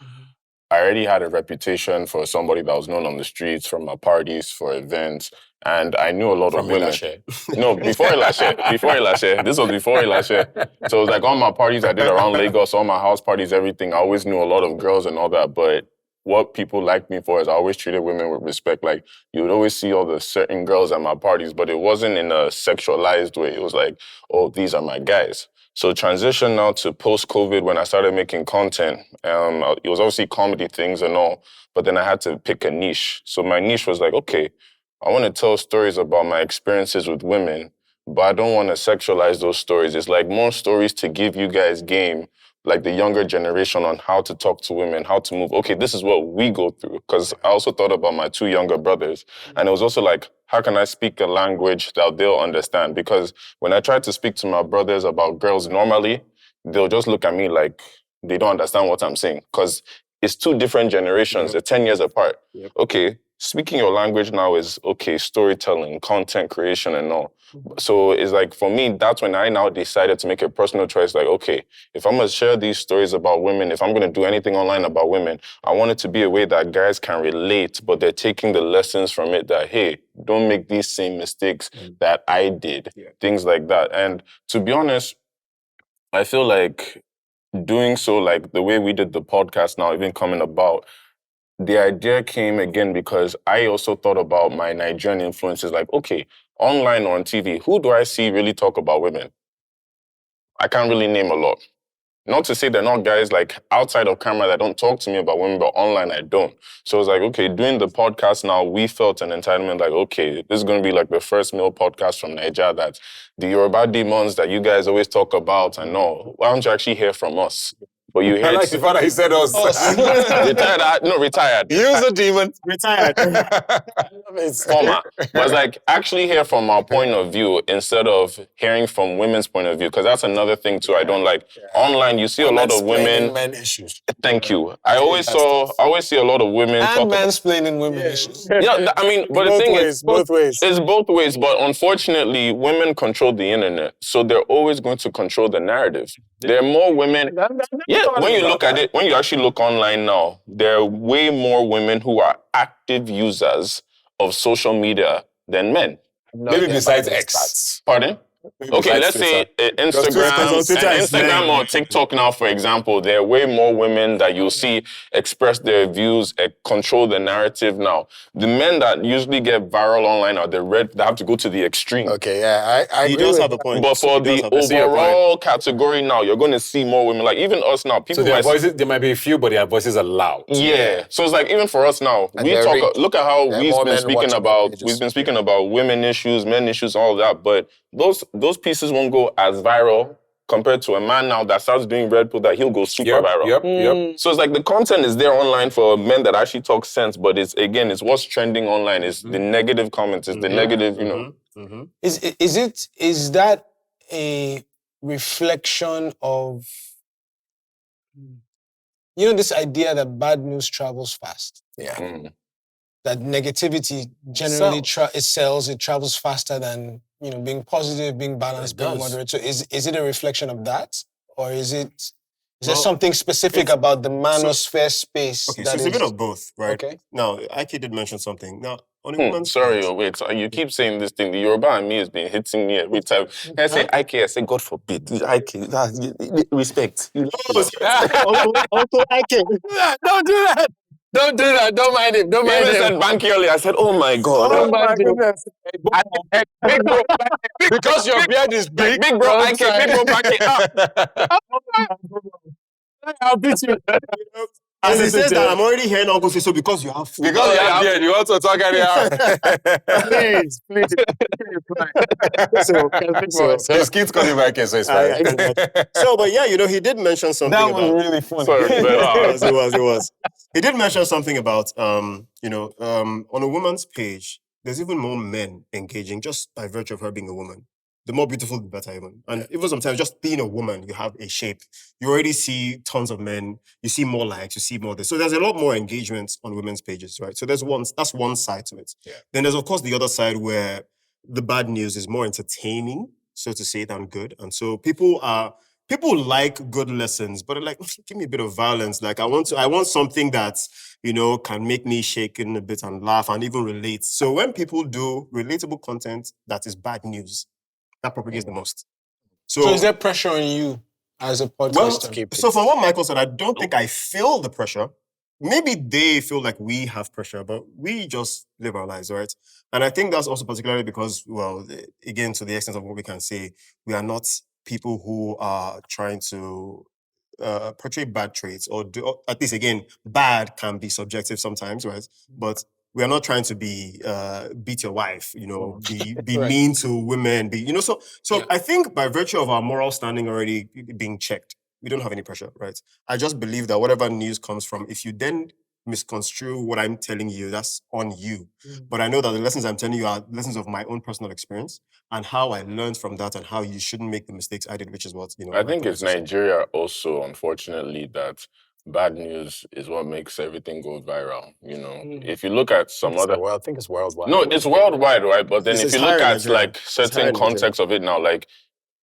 I already had a reputation for somebody that was known on the streets, from my parties, for events, and I knew a lot of women. No, before Elashe. This was before Elashe. So it was like all my parties I did around Lagos, all my house parties, everything. I always knew a lot of girls and all that, but what people liked me for is I always treated women with respect. Like, you would always see all the certain girls at my parties, but it wasn't in a sexualized way. It was like, oh, these are my guys. So transition now to post-COVID when I started making content. It was obviously comedy things and all, but then I had to pick a niche. So my niche was like, okay, I want to tell stories about my experiences with women, but I don't want to sexualize those stories. It's like more stories to give you guys game, like the younger generation, on how to talk to women, how to move. Okay, this is what we go through. Because I also thought about my 2 younger brothers. And it was also like, how can I speak a language that they'll understand? Because when I try to speak to my brothers about girls normally, they'll just look at me like they don't understand what I'm saying. Because it's 2 different generations. They're 10 years apart. Okay, speaking your language now is, okay, storytelling, content creation and all. So it's like, for me, that's when I now decided to make a personal choice. Like, okay, if I'm going to share these stories about women, if I'm going to do anything online about women, I want it to be a way that guys can relate, but they're taking the lessons from it that, hey, don't make these same mistakes that I did. Things like that. And to be honest, I feel like doing so, like the way we did the podcast now, even coming about, the idea came again because I also thought about my Nigerian influences. Like, okay, online or on TV, who do I see really talk about women? I can't really name a lot. Not to say they're not guys like outside of camera that don't talk to me about women, but online I don't. So it's like, okay, doing the podcast now, we felt an entitlement like, okay, this is going to be like the first male podcast from Nigeria that the Yoruba demons that you guys always talk about and all, why don't you actually hear from us? But you hear I like the fact that he said us. Retired. Use a demon. Retired. Former. But it's like, actually hear from our point of view instead of hearing from women's point of view. Because that's another thing too I don't like. Online, you see a lot of women. Men issues. Thank you. I always see a lot of women and mansplaining women issues. Yeah, I mean, but the thing is, both ways. It's both ways. But unfortunately, women control the internet, so they're always going to control the narrative. There are more women. When you look at it, when you actually look online now, there are way more women who are active users of social media than men. Maybe besides X. Pardon? Okay, let's say Instagram or TikTok now, for example, there are way more women that you'll see express their views, control the narrative now. The men that usually get viral online are the red that have to go to the extreme. Okay, I he does have the point. But for the overall category now, you're going to see more women. Like even us now, people. So their voices, there might be a few, but their voices are loud. Yeah. So it's like even for us now, we talk. Look at how we've been speaking about. We've been speaking about women issues, men issues, all of that. But those pieces won't go as viral compared to a man now that starts doing Red Pill that he'll go super viral. Yep. So it's like the content is there online for men that actually talk sense, but it's what's trending online is the negative comments, is the negative, Is that a reflection of this idea that bad news travels fast? Yeah. That negativity generally it travels faster than being positive, being balanced, being moderate. So is it a reflection of that, or is there something specific about the manosphere space? Okay, so it's a bit of both, right? Okay. Now, Ike did mention something. Now, on a woman's wait. You keep saying this thing. The Yoruba and me has been hitting me every time. I say Ike, I say God forbid. Ike, respect. Also Ike. Don't do that. Don't do that. Don't mind him. Don't mind him. I said Banky earlier. I said, oh my God. Oh my goodness. Big bro, because your beard is big. Big bro, Ike, big bro, Banky. I'll beat you. As he says that, I'm already hearing Uncle say so because you have food. Because you have beard, you want to talk anyhow. Please. So his kids coming back here, so it's fine. So, but he did mention something that was really funny. It was. He did mention something about, on a woman's page, there's even more men engaging just by virtue of her being a woman. The more beautiful, the better even. And even sometimes just being a woman, you have a shape. You already see tons of men. You see more likes. You see more this. So there's a lot more engagement on women's pages, right? So that's one side to it. Yeah. Then there's, of course, the other side where the bad news is more entertaining, so to say, than good. And so people like good lessons, but like, give me a bit of violence. Like I want something that, can make me shake in a bit and laugh and even relate. So when people do relatable content that is bad news, that propagates the most. So is there pressure on you as a podcaster? So from what Michael said, I don't think I feel the pressure. Maybe they feel like we have pressure, but we just live our lives, right? And I think that's also particularly because, well, again, to the extent of what we can say, we are not people who are trying to portray bad traits, or at least, again, bad can be subjective sometimes, right? But we are not trying to be beat your wife, be right. Mean to women, so yeah. I think by virtue of our moral standing already being checked, we don't have any pressure, right? I just believe that whatever news comes from, if you then misconstrue what I'm telling you, that's on you. But I know that the lessons I'm telling you are lessons of my own personal experience and how I learned from that and how you shouldn't make the mistakes I did, which is what, I think it's Nigeria also, unfortunately, that bad news is what makes everything go viral. If you look at some other... I think it's worldwide. No, it's worldwide, right? But then if you look at like certain contexts of it now, like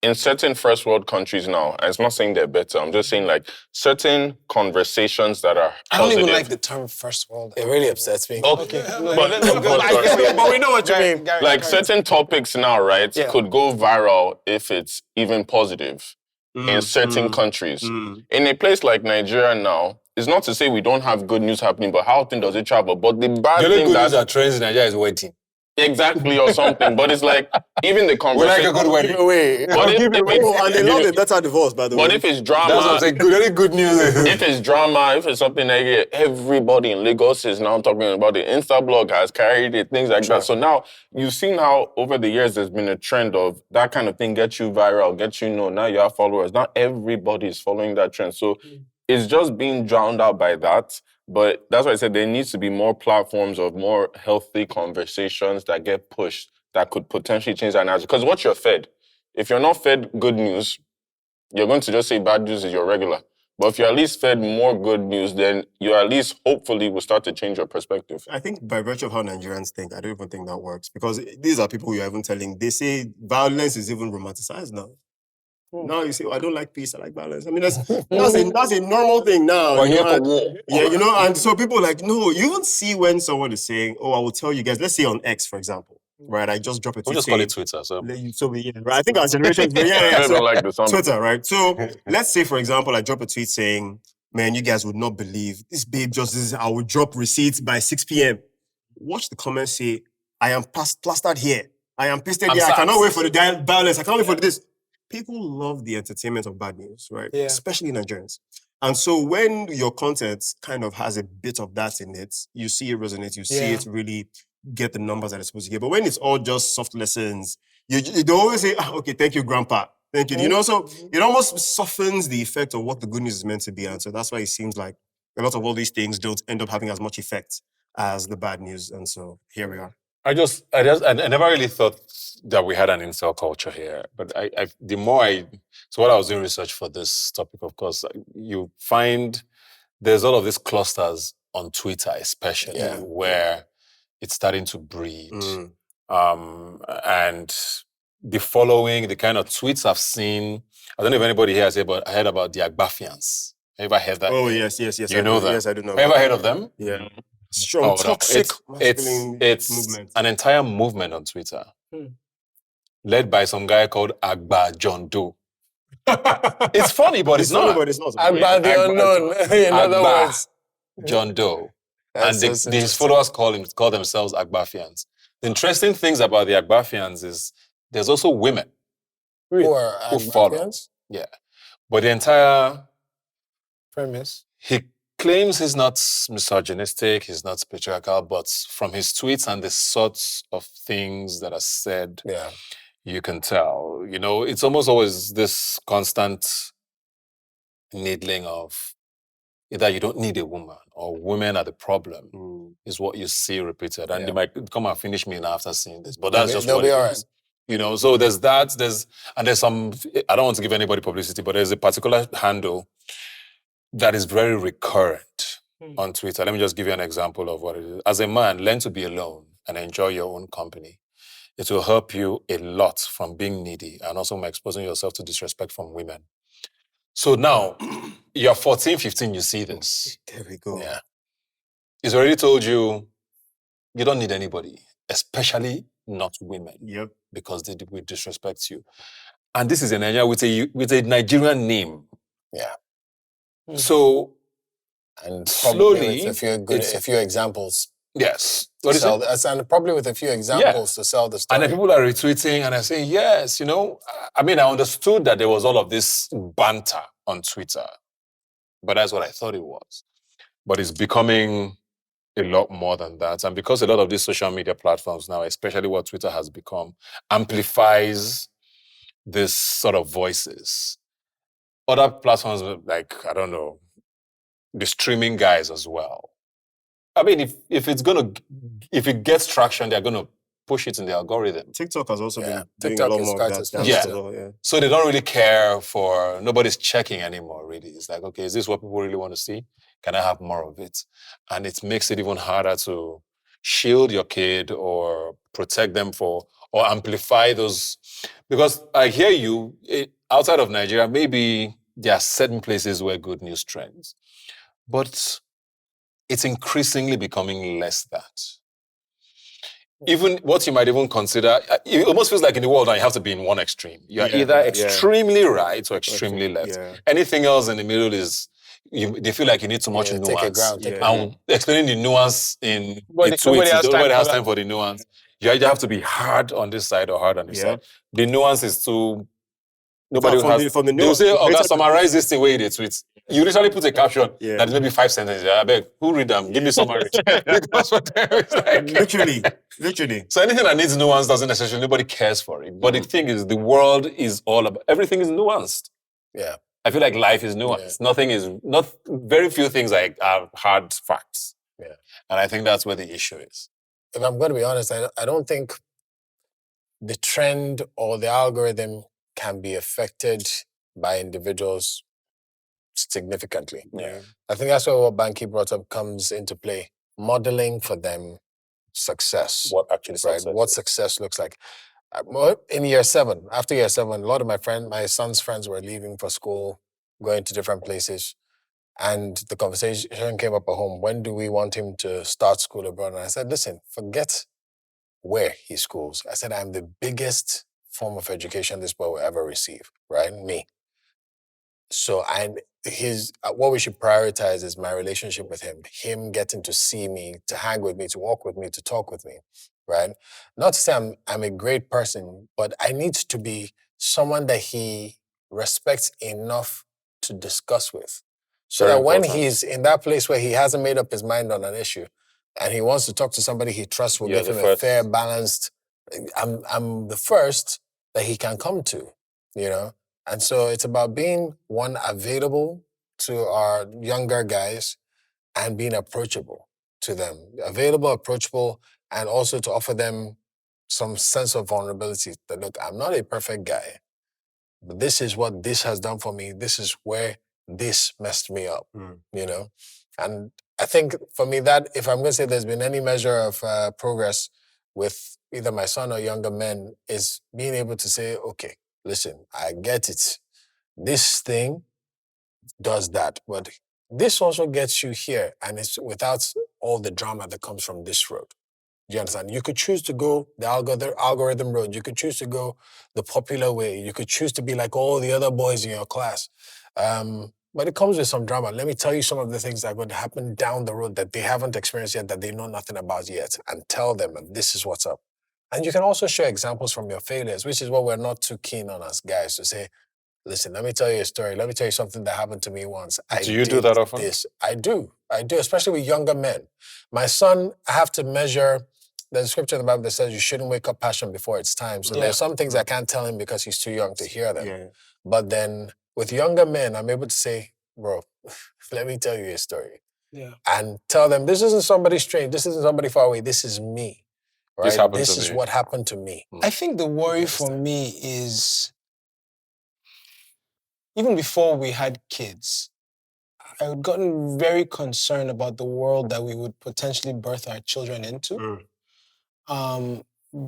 in certain first world countries now, and it's not saying they're better, I'm just saying like certain conversations that are positive. I don't even like the term first world. It really upsets me. Okay. But we know what you mean. Like certain topics now, right, could go viral if it's even positive in certain countries. In a place like Nigeria now, it's not to say we don't have good news happening, but how often does it travel? But the bad thing the only good news that trends in Nigeria is wedding. Exactly, or something. But it's like, even the conversation... We like a good wedding. And they love a better divorce, by the way. But if it's drama... That's what I'm saying. Very good news. If it's drama, if it's something like everybody in Lagos is now talking about it. Insta blog has carried it, things like that. So now, you've seen how over the years there's been a trend of that kind of thing gets you viral, gets you known. Now you have followers. Now everybody is following that trend. So it's just being drowned out by that. But that's why I said there needs to be more platforms of more healthy conversations that get pushed that could potentially change that narrative. Because what you're fed, if you're not fed good news, you're going to just say bad news is your regular. But if you're at least fed more good news, then you at least hopefully will start to change your perspective. I think by virtue of how Nigerians think, I don't even think that works. Because these are people you're even telling, they say violence is even romanticized now. Now you say, I don't like peace, I like violence. I mean, that's a normal thing now. And so people are like, no, you even see when someone is saying, I will tell you guys, let's say on X, for example, right? I just drop a tweet. We'll just call it Twitter. Right? I think our generation is don't like the sound Twitter, right? So let's say, for example, I drop a tweet saying, man, you guys would not believe this babe I will drop receipts by 6 p.m. Watch the comments say, I am plastered here. I am pasted here. I cannot wait for the violence. I can't wait for this. People love the entertainment of bad news, right? Yeah. Especially Nigerians. And so when your content kind of has a bit of that in it, you see it resonate, you see it really get the numbers that it's supposed to get. But when it's all just soft lessons, you always say, okay, thank you, grandpa. Thank you. So it almost softens the effect of what the good news is meant to be. And so that's why it seems like a lot of all these things don't end up having as much effect as the bad news. And so here we are. I never really thought that we had an incel culture here, but so what I was doing research for this topic, of course, you find there's all of these clusters on Twitter, especially where it's starting to breed. And the following, the kind of tweets I've seen, I don't know if anybody here has heard about the Agbafians. Have you ever heard that? Oh, yes. You know that? Yes, I do know. Have you ever heard of them? Yeah. Strong, toxic it's movement. An entire movement on Twitter led by some guy called Agbafians. It's funny, but it's not. Agba the unknown, in other words. John Doe. And his followers call themselves Agbafians. The interesting things about the Agbafians is there's also women who follow. Yeah. But the entire premise, he claims he's not misogynistic, he's not patriarchal, but from his tweets and the sorts of things that are said, you can tell. It's almost always this constant needling of either you don't need a woman or women are the problem, is what you see repeated. And they might come and finish me now after seeing this. But that's just what it is. You know, so there's that, and there's some, I don't want to give anybody publicity, but there's a particular handle that is very recurrent on Twitter. Let me just give you an example of what it is. As a man, learn to be alone and enjoy your own company. It will help you a lot from being needy and also from exposing yourself to disrespect from women. So now, you're 14, 15, you see this. There we go. Yeah. He's already told you, you don't need anybody, especially not women. Yep. Because they will disrespect you. And this is in Nigeria with a Nigerian name. Yeah. So, and slowly, with a few examples. Yes. And probably with a few examples to sell the story. And then people are retweeting and I say, yes, you know, I mean, I understood that there was all of this banter on Twitter, but that's what I thought it was. But it's becoming a lot more than that. And because a lot of these social media platforms now, especially what Twitter has become, amplifies this sort of voices. Other platforms like, I don't know, the streaming guys as well. I mean, if it gets traction, they're going to push it in the algorithm. TikTok has also been doing a lot more of that. So they don't really care nobody's checking anymore, really. It's like, okay, is this what people really want to see? Can I have more of it? And it makes it even harder to shield your kid or protect them or amplify those. Because I hear you, outside of Nigeria, maybe there are certain places where good news trends. But it's increasingly becoming less that. Even what you might even consider, it almost feels like in the world now you have to be in one extreme. You're either extremely right or extremely left. Yeah. Anything else in the middle is, they feel like you need too much nuance. And explaining the nuance in tweets, nobody has time for the nuance. You either have to be hard on this side or hard on this side. The nuance is too... Nobody has... They'll say, summarize this the way they tweet. You literally put a caption that is maybe 5 sentences. I beg, who read them? Give me summary. Because for them, it's like... Literally. So anything that needs nuance doesn't necessarily, nobody cares for it. But the thing is, the world is all about... Everything is nuanced. Yeah. I feel like life is nuanced. Nothing is... Very few things are hard facts. Yeah. And I think that's where the issue is. If I'm going to be honest, I don't think the trend or the algorithm can be affected by individuals significantly. Yeah. I think that's where what Banky brought up comes into play. Modeling for them success. What actually success? What success looks like. In year 7, after year 7, a lot of my son's friends were leaving for school, going to different places. And the conversation came up at home. When do we want him to start school abroad? And I said, listen, forget where he schools. I said, I'm the biggest form of education this boy will ever receive, right? Me. So what we should prioritize is my relationship with him getting to see me, to hang with me, to walk with me, to talk with me, right? Not to say I'm a great person, but I need to be someone that he respects enough to discuss with. So that when he's in that place where he hasn't made up his mind on an issue and he wants to talk to somebody he trusts will give him a fair, balanced, I'm the first that he can come to, you know? And so it's about being, one, available to our younger guys and being approachable to them. Available, approachable, and also to offer them some sense of vulnerability. That, look, I'm not a perfect guy, but this is what this has done for me. This is where this messed me up, you know? And I think for me that, if I'm going to say there's been any measure of progress with either my son or younger men, is being able to say, okay, listen, I get it. This thing does that, but this also gets you here, and it's without all the drama that comes from this road. Do you understand? You could choose to go the algorithm road. You could choose to go the popular way. You could choose to be like all the other boys in your class. But it comes with some drama. Let me tell you some of the things that are going to happen down the road that they haven't experienced yet, that they know nothing about yet, and tell them that this is what's up. And you can also share examples from your failures, which is what we're not too keen on as guys, to say, listen, let me tell you a story. Let me tell you something that happened to me once. Do you do that often? I do, especially with younger men. My son, I have to measure. There's a scripture in the Bible that says you shouldn't wake up passion before it's time. So there's some things I can't tell him because he's too young to hear them. Yeah. But then with younger men, I'm able to say, bro, let me tell you a story. Yeah. And tell them, this isn't somebody strange. This isn't somebody far away. This is me. Right? This is what happened to me. I think the worry for me is, even before we had kids, I had gotten very concerned about the world that we would potentially birth our children into.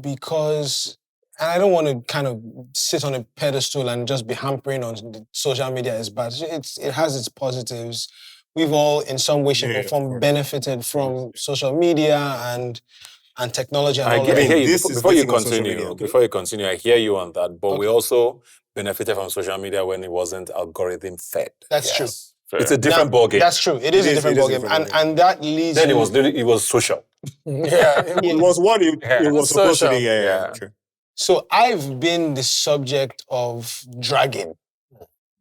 Because, and I don't want to kind of sit on a pedestal and just be hampering on the social media as bad. It has its positives. We've all, in some way, shape, or form, benefited from social media and technology and all that. I hear you. Before you continue, I hear you on that. But we also benefited from social media when it wasn't algorithm fed. That's true. Fair. It's a different ballgame. That's true. It is a different ballgame. And that leads then it was social. It was what it was supposed to be. Yeah. So I've been the subject of dragging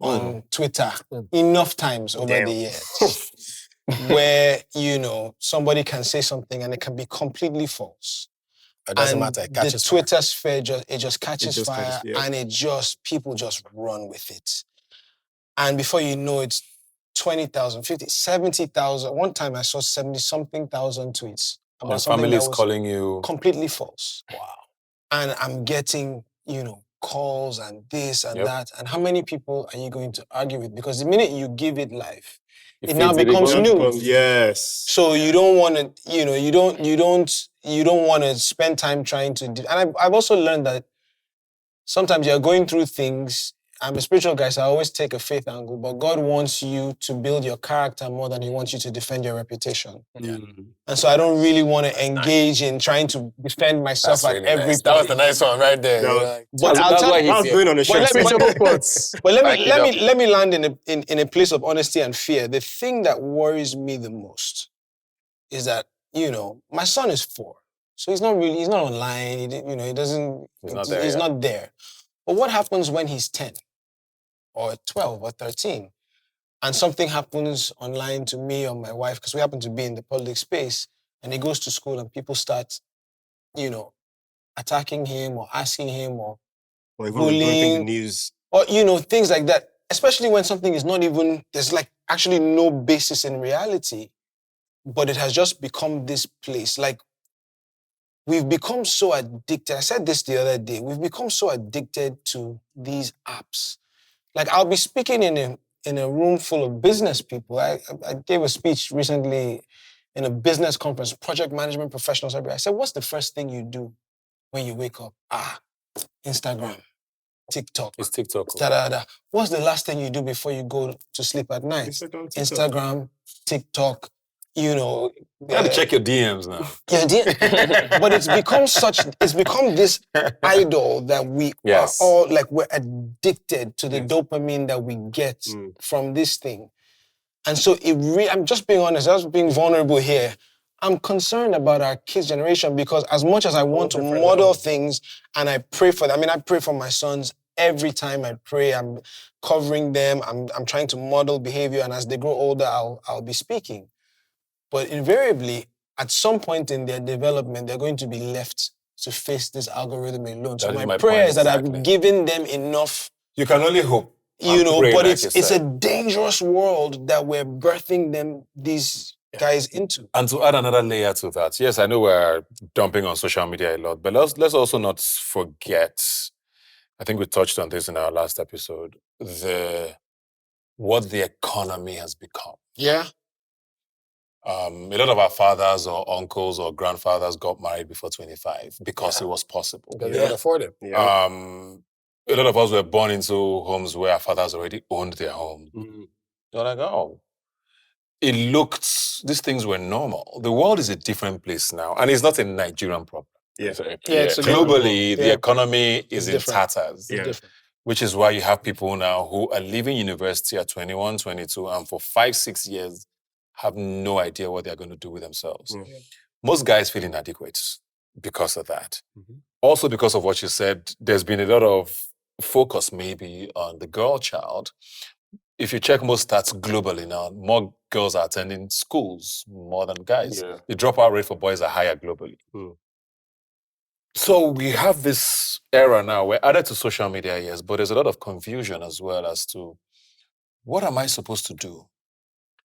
on Twitter enough times over the years where, somebody can say something and it can be completely false. It doesn't matter. It catches the Twitter sphere just catches fire and people just run with it. And before you know it, 20,000, 50, 70,000. One time I saw 70-something thousand tweets about something families that was calling you completely false. Wow. And I'm getting, calls and this and that. And how many people are you going to argue with? Because the minute you give it life, it now becomes news. Yes. So you don't want to, you don't want to spend time trying to do. And I've also learned that sometimes you're going through things. I'm a spiritual guy, so I always take a faith angle, but God wants you to build your character more than He wants you to defend your reputation. Yeah. And so I don't really want to engage in trying to defend myself at every point. That was the nice one right there. But that's why he's going on a show. But let me land in a place of honesty and fear. The thing that worries me the most is that, my son is 4. So he's not online, he's not there. But what happens when he's 10 or 12 or 13 and something happens online to me or my wife, because we happen to be in the public space, and he goes to school and people start, attacking him or asking him or bullying, the news. or, things like that, especially when something is not even, there's like actually no basis in reality, but it has just become this place. Like, we've become so addicted. I said this the other day. We've become so addicted to these apps. Like, I'll be speaking in a room full of business people. I gave a speech recently in a business conference, project management professionals. I said, what's the first thing you do when you wake up? Instagram, TikTok. It's TikTok. Da-da-da. What's the last thing you do before you go to sleep at night? Instagram, TikTok. You have to check your DMs now. But it's become this idol that we are all, like, we're addicted to the dopamine that we get from this thing. And so I'm just being honest, I'm just being vulnerable here. I'm concerned about our kids' generation, because as much as I want to model things and I pray for them, I pray for my sons every time I pray. I'm covering them. I'm trying to model behavior, and as they grow older, I'll be speaking. But invariably, at some point in their development, they're going to be left to face this algorithm alone. So my prayer is that I've given them enough. You can only hope. But it's a dangerous world that we're birthing these guys into. And to add another layer to that, yes, I know we're dumping on social media a lot, but let's also not forget, I think we touched on this in our last episode, what the economy has become. Yeah. A lot of our fathers or uncles or grandfathers got married before 25 because it was possible. Because they could afford it. Yeah. A lot of us were born into homes where our fathers already owned their home. They're like, these things were normal. The world is a different place now, and it's not a Nigerian problem. Globally, the economy is in tatters. Which is why you have people now who are leaving university at 21, 22, and for 5-6 years have no idea what they're going to do with themselves. Most guys feel inadequate because of that. Also because of what you said, there's been a lot of focus maybe on the girl child. If you check most stats globally now, more girls are attending schools more than guys. The dropout rate for boys are higher globally. So we have this era now, we're added to social media, yes, but there's a lot of confusion as well as to what am I supposed to do?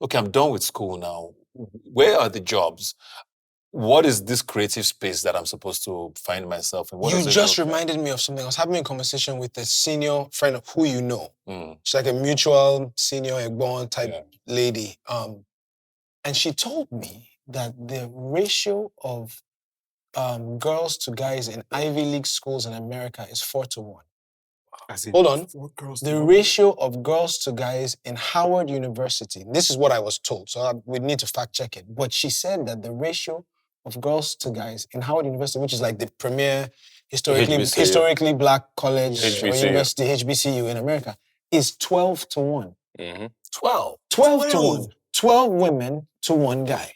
okay, I'm done with school now. Where are the jobs? What is this creative space that I'm supposed to find myself in? You just reminded me of something. I was having a conversation with a senior friend of who you know. She's like a mutual senior Egbon type lady. And she told me that the ratio of girls to guys in Ivy League schools in America is 4-1. Hold on. The ratio of girls to guys in Howard University, this is what I was told, so we need to fact check it. But she said that the ratio of girls to guys in Howard University, which is like the premier historically black college or university, HBCU in America, is 12-1. 12 to 1. 12 women to 1 guy.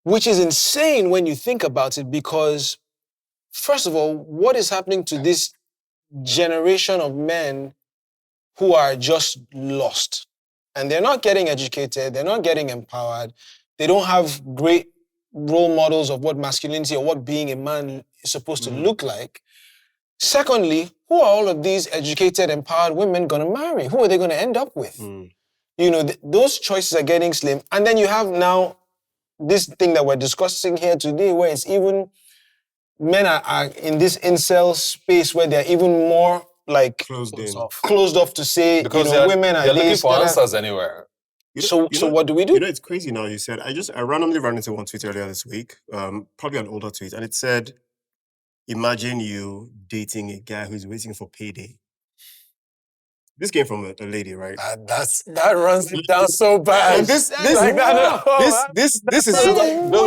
Which is insane when you think about it, because first of all, what is happening to this generation of men who are just lost? And they're not getting educated, they're not getting empowered, they don't have great role models of what masculinity or what being a man is supposed to look like. Secondly, who are all of these educated, empowered women going to marry? Who are they going to end up with? You know, those choices are getting slim. And then you have now this thing that we're discussing here today, where it's even men are in this incel space where they're even more like closed off to say, because women are looking for answers anywhere. So what do we do? You know, it's crazy now. You said I randomly ran into one tweet earlier this week, probably an older tweet, and it said, "Imagine you dating a guy who's waiting for payday." This came from a lady, right? That runs it down so bad. And this is those are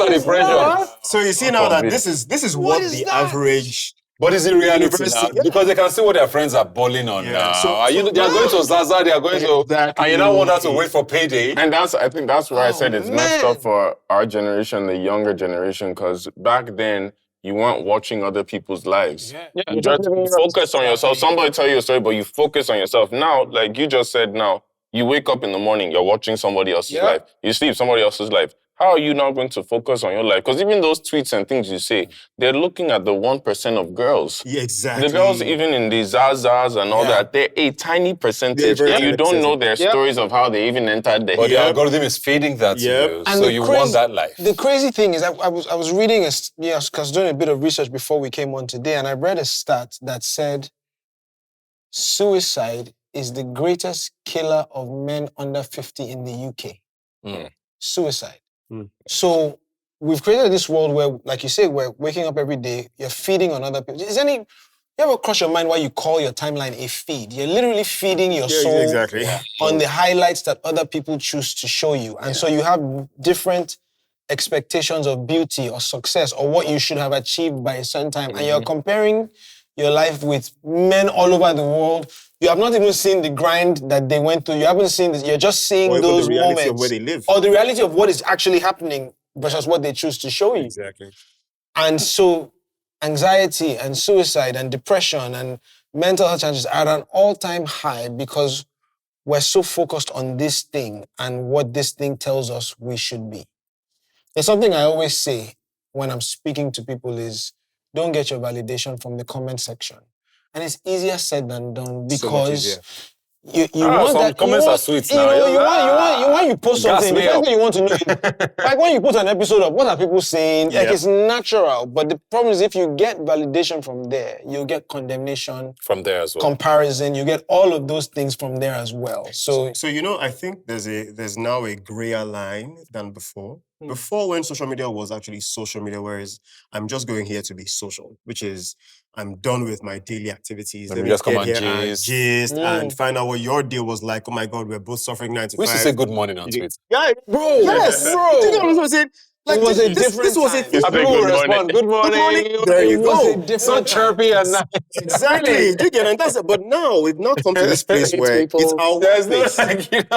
the pressure. So you see now that this is what the average. But is it reality now? Because they can see what their friends are balling on now. They are going to Zaza, they are going to, and you don't want her to wait for payday. And I think that's why I said it's messed up for our generation, the younger generation, because back then, you weren't watching other people's lives. You just focus on yourself. Somebody tell you a story, but you focus on yourself. Now, like you just said now, you wake up in the morning, you're watching somebody else's life. You sleep, somebody else's life. How are you now going to focus on your life? Because even those tweets and things you say, they're looking at the 1% of girls. Yeah, exactly. The girls, even in the Zazas and all that, they're a tiny percentage. And you don't know their stories of how they even entered there. But the algorithm is feeding that to you. And so you want that life. The crazy thing is, I was reading, because doing a bit of research before we came on today, and I read a stat that said suicide is the greatest killer of men under 50 in the UK. Suicide. So we've created this world where, like you say, we're waking up every day, you're feeding on other people. You ever cross your mind why you call your timeline a feed? You're literally feeding your soul on the highlights that other people choose to show you. And so you have different expectations of beauty or success or what you should have achieved by a certain time. And you're comparing your life with men all over the world. You have not even seen the grind that they went through. You haven't seen this. You're just seeing those moments. Or the reality of where they live. Or the reality of what is actually happening versus what they choose to show you. Exactly. And so anxiety and suicide and depression and mental health challenges are at an all-time high because we're so focused on this thing and what this thing tells us we should be. There's something I always say when I'm speaking to people is, don't get your validation from the comment section. And it's easier said than done because you want that. Comments are sweet now. You post something. The first thing you want to know is, like when you put an episode up, what are people saying? Like it's natural. But the problem is if you get validation from there, you'll get condemnation from there as well. Comparison, you get all of those things from there as well. So I think there's now a grayer line than before. Before, when social media was actually social media, whereas I'm just going here to be social, which is I'm done with my daily activities. Let me just come and gist and find out what your day was like. Oh my God, we're both suffering 9 to 5. We used to say good morning on Twitter. Yeah, bro. Yes, bro. Do you know what I'm saying? Like, it was a different this was a thing. People respond, good morning. There you go. So chirpy and nice. Exactly. Do you get it? But now we've not come to this place where it's our workplace.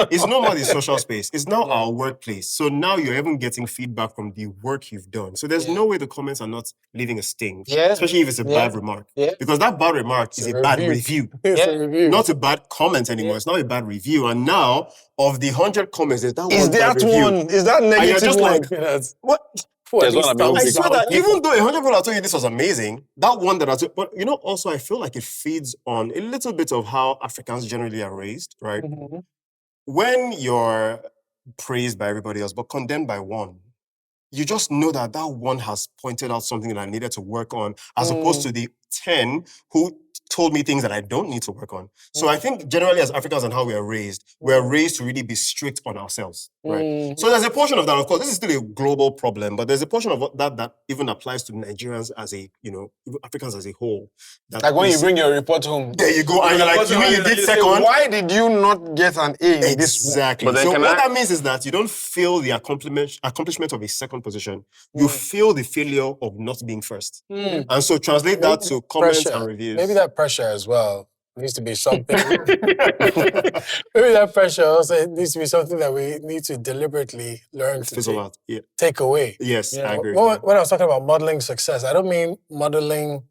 It's no more the social space. It's now our workplace. So now you're even getting feedback from the work you've done. So there's no way the comments are not leaving a sting. Yeah. Especially if it's a bad remark. Yeah. Because that bad remark is a bad review. It's a review. Not a bad comment anymore. It's not a bad review. And now, of the 100 comments, there's that one bad review. Is that negative? And you're just one? like, what? I swear that even though 100 people are telling you this was amazing, that one that I told, but also I feel like it feeds on a little bit of how Africans generally are raised, right? Mm-hmm. When you're praised by everybody else, but condemned by one. You just know that one has pointed out something that I needed to work on, as opposed to the 10 who told me things that I don't need to work on. So I think generally as Africans and how we are raised to really be strict on ourselves, right? So there's a portion of that, of course, this is still a global problem, but there's a portion of that even applies to Nigerians as a, Africans as a whole. Like when you bring your report home. There you go, and you're like, you mean you did second? Why did you not get an A in this? Exactly. So what that means is that you don't feel the accomplishment of a second position. You feel the failure of not being first. And so translate that to comments and reviews. Maybe that pressure as well needs to be something. Maybe that pressure also needs to be something that we need to deliberately learn to take away. Yes, I agree. When I was talking about modeling success, I don't mean modeling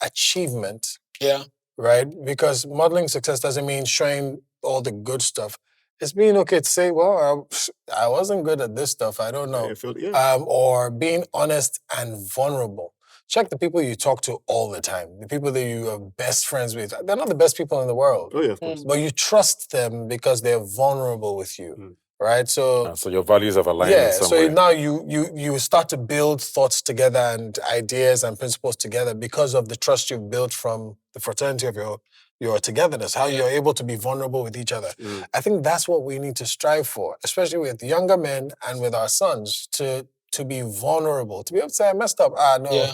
achievement. Yeah. Right? Because modeling success doesn't mean showing all the good stuff. It's being okay to say, well, I wasn't good at this stuff. I don't know. Or being honest and vulnerable. Check the people you talk to all the time. The people that you are best friends with. They're not the best people in the world. Oh, yeah, of course. But you trust them because they're vulnerable with you. Right? So your values have aligned in some way. So now you start to build thoughts together and ideas and principles together because of the trust you've built from the fraternity of your togetherness, how you're able to be vulnerable with each other. I think that's what we need to strive for, especially with younger men and with our sons, to be vulnerable, to be able to say, I messed up.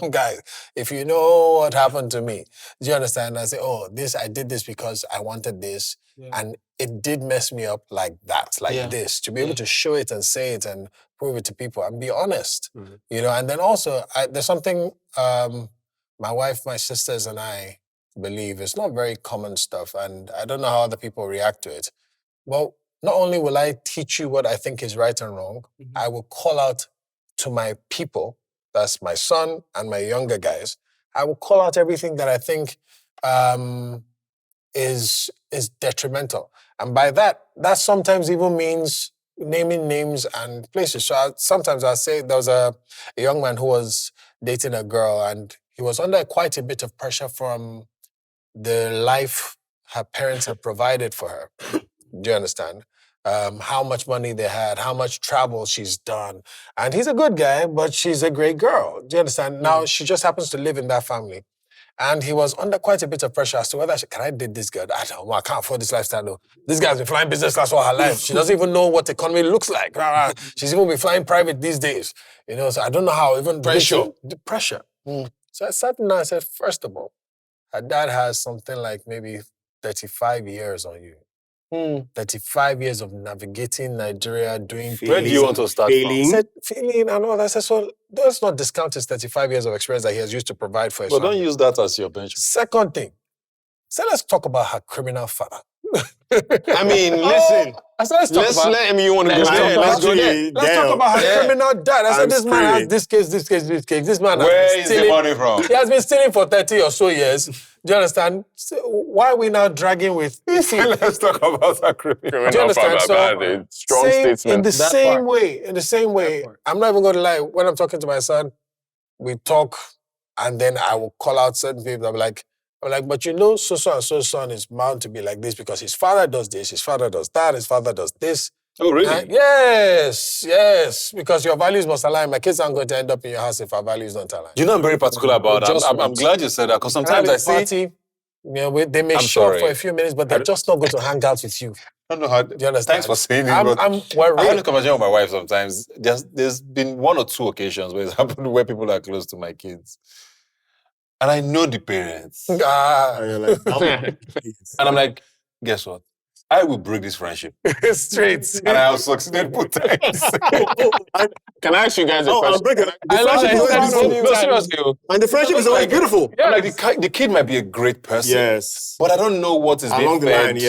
Guys, if you know what happened to me, do you understand? I say, I did this because I wanted this, and it did mess me up like that, this. To be able to show it and say it and prove it to people and be honest, And then also, there's something my wife, my sisters, and I believe. It's not very common stuff, and I don't know how other people react to it. Well, not only will I teach you what I think is right and wrong, I will call out to my people, that's my son and my younger guys, I will call out everything that I think is detrimental. And by that sometimes even means naming names and places. So sometimes I'll say there was a young man who was dating a girl, and he was under quite a bit of pressure from the life her parents had provided for her. Do you understand? How much money they had, how much travel she's done. And he's a good guy, but she's a great girl. Do you understand? Now, she just happens to live in that family. And he was under quite a bit of pressure as to whether can I date this girl? I don't know, I can't afford this lifestyle though. This guy's been flying business class all her life. She doesn't even know what economy looks like. She's even been flying private these days. So I don't know how, even pressure. The pressure. So I sat down and I said, first of all, her dad has something like maybe 35 years on you. 35 years of navigating Nigeria, doing Where do you want to start from? I said, feeling and all that. I said, so let's not discount his 35 years of experience that he has used to provide for his family. Don't use that as your benchmark. Second thing, so let's talk about her criminal father. I mean, listen. Let's let him, you want to go there. Let's go there. Let's talk about her criminal dad. I said, this man has this case. This man Where is the money from? He has been stealing for 30 or so years. Do you understand? So why are we now dragging with... Let's talk about her criminal Do you understand? So, strong statement. In the same way, I'm not even going to lie. When I'm talking to my son, we talk, and then I will call out certain people. I'm like, but so and so son is bound to be like this because his father does this, his father does that, his father does this. Oh, really? Yes, because your values must align. My kids aren't going to end up in your house if our values don't align. I'm very particular about that. I'm glad you said that, because sometimes I see... they may show up for a few minutes, but they're just not going to hang out with you. I don't know how... Do you understand? Thanks for saying it, but I have a conversation with my wife sometimes. There's been one or two occasions where it's happened where people are close to my kids. And I know the parents. And you're like, and I'm like, guess what? I will break this friendship. Straight. And I have succeeded both times. Can I ask you guys a question? And the friendship is always beautiful. Yeah. Like the kid might be a great person. Yes. But I don't know what is being fed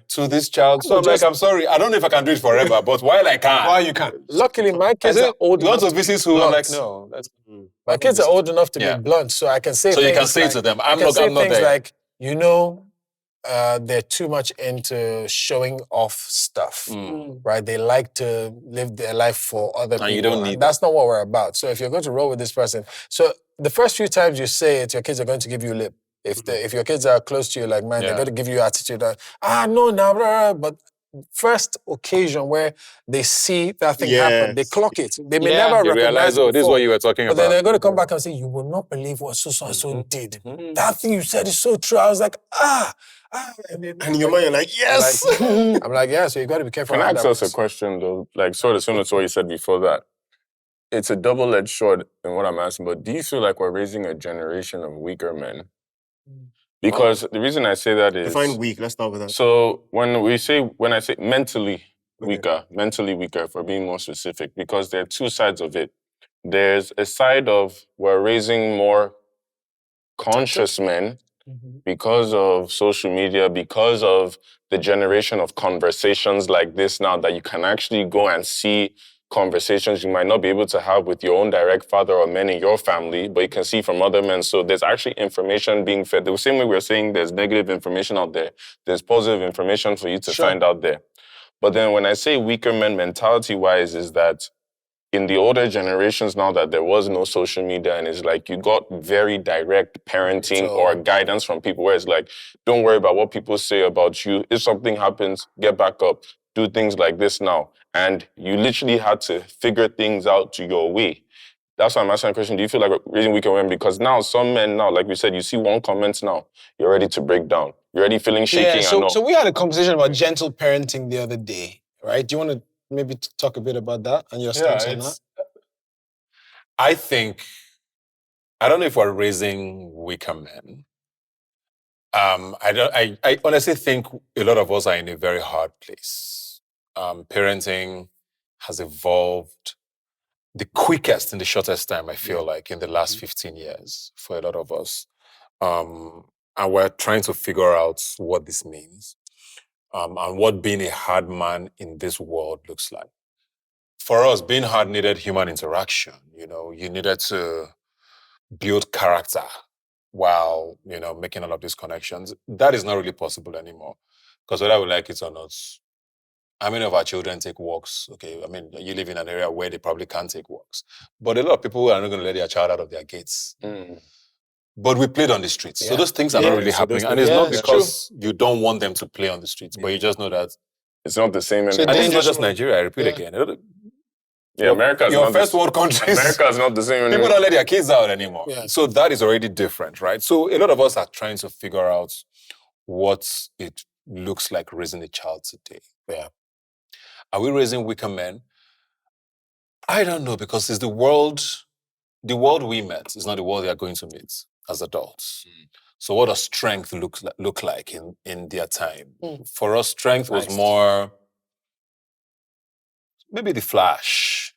to this child. So I'm sorry. I don't know if I can do it forever, but while I can. While you can. Luckily, my kids are old enough. Lots of visits who are like, no. My kids are old enough to be blunt, so I can say things. So you can say to them, I'm not there. Like, they're too much into showing off stuff, right? They like to live their life for other people. You don't need that's not what we're about. So if you're going to roll with this person, so the first few times you say it, your kids are going to give you lip. If your kids are close to you, like, man, they're going to give you attitude. No, but first occasion where they see that thing happen, they clock it. They may never they recognize realize, it this is what you were talking but about. then they're going to come back and say, you will not believe what so did. That thing you said is so true. I was like, And in your mind, you're like, yes. I'm like, yeah, so you got to be careful. Can I ask us a question, though? Like, sort of similar to what you said before that. It's a double-edged sword in what I'm asking, but do you feel like we're raising a generation of weaker men? Because the reason I say that is... Define weak, let's start with that. So when I say mentally weaker, if we're being more specific, because there are two sides of it. There's a side of we're raising more conscious men because of social media, because of the generation of conversations like this now that you can actually go and see conversations you might not be able to have with your own direct father or men in your family, but you can see from other men. So there's actually information being fed. The same way we're saying there's negative information out there, there's positive information for you to find out there. But then when I say weaker men mentality-wise is that in the older generations now that there was no social media and it's like you got very direct parenting or guidance from people where it's like, don't worry about what people say about you. If something happens, get back up. Do things like this now. And you literally had to figure things out your way. That's why I'm asking the question, do you feel like raising weaker men? Because now, some men now, like we said, you see one comment now, you're ready to break down. You're already feeling shaky. So we had a conversation about gentle parenting the other day, right? Do you want to maybe talk a bit about that and your stance on that? I don't know if we're raising weaker men. I honestly think a lot of us are in a very hard place. Parenting has evolved the quickest in the shortest time, I feel like, in the last 15 years for a lot of us. And we're trying to figure out what this means and what being a hard man in this world looks like. For us, being hard needed human interaction. You needed to build character while, making all of these connections. That is not really possible anymore. Because whether we like it or not, how many of our children take walks? Okay, I mean, you live in an area where they probably can't take walks. But a lot of people are not going to let their child out of their gates. But we played on the streets. Yeah. So those things are not really happening. And it's not because you don't want them to play on the streets, but you just know that it's not the same. And it's not just Nigeria, I repeat again. Yeah, America is your first world countries. America is not the same anymore. People don't let their kids out anymore. Yeah. So that is already different, right? So a lot of us are trying to figure out what it looks like raising a child today. Yeah. Are we raising weaker men? I don't know, because it's the world we met is not the world they are going to meet as adults. So what does strength look like in their time? For us, strength was more maybe the Flash.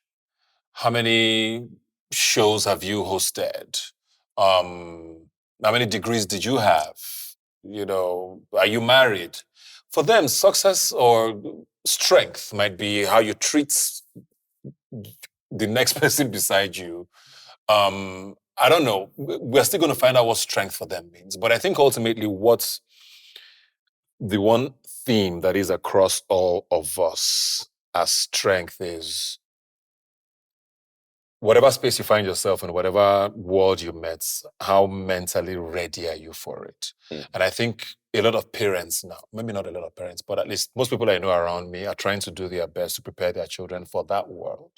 How many shows have you hosted? How many degrees did you have? Are you married? For them, success or strength might be how you treat the next person beside you. I don't know. We're still going to find out what strength for them means. But I think ultimately what's the one theme that is across all of us as strength is whatever space you find yourself in, whatever world you met, how mentally ready are you for it? And I think a lot of parents now, maybe not a lot of parents, but at least most people I know around me are trying to do their best to prepare their children for that world.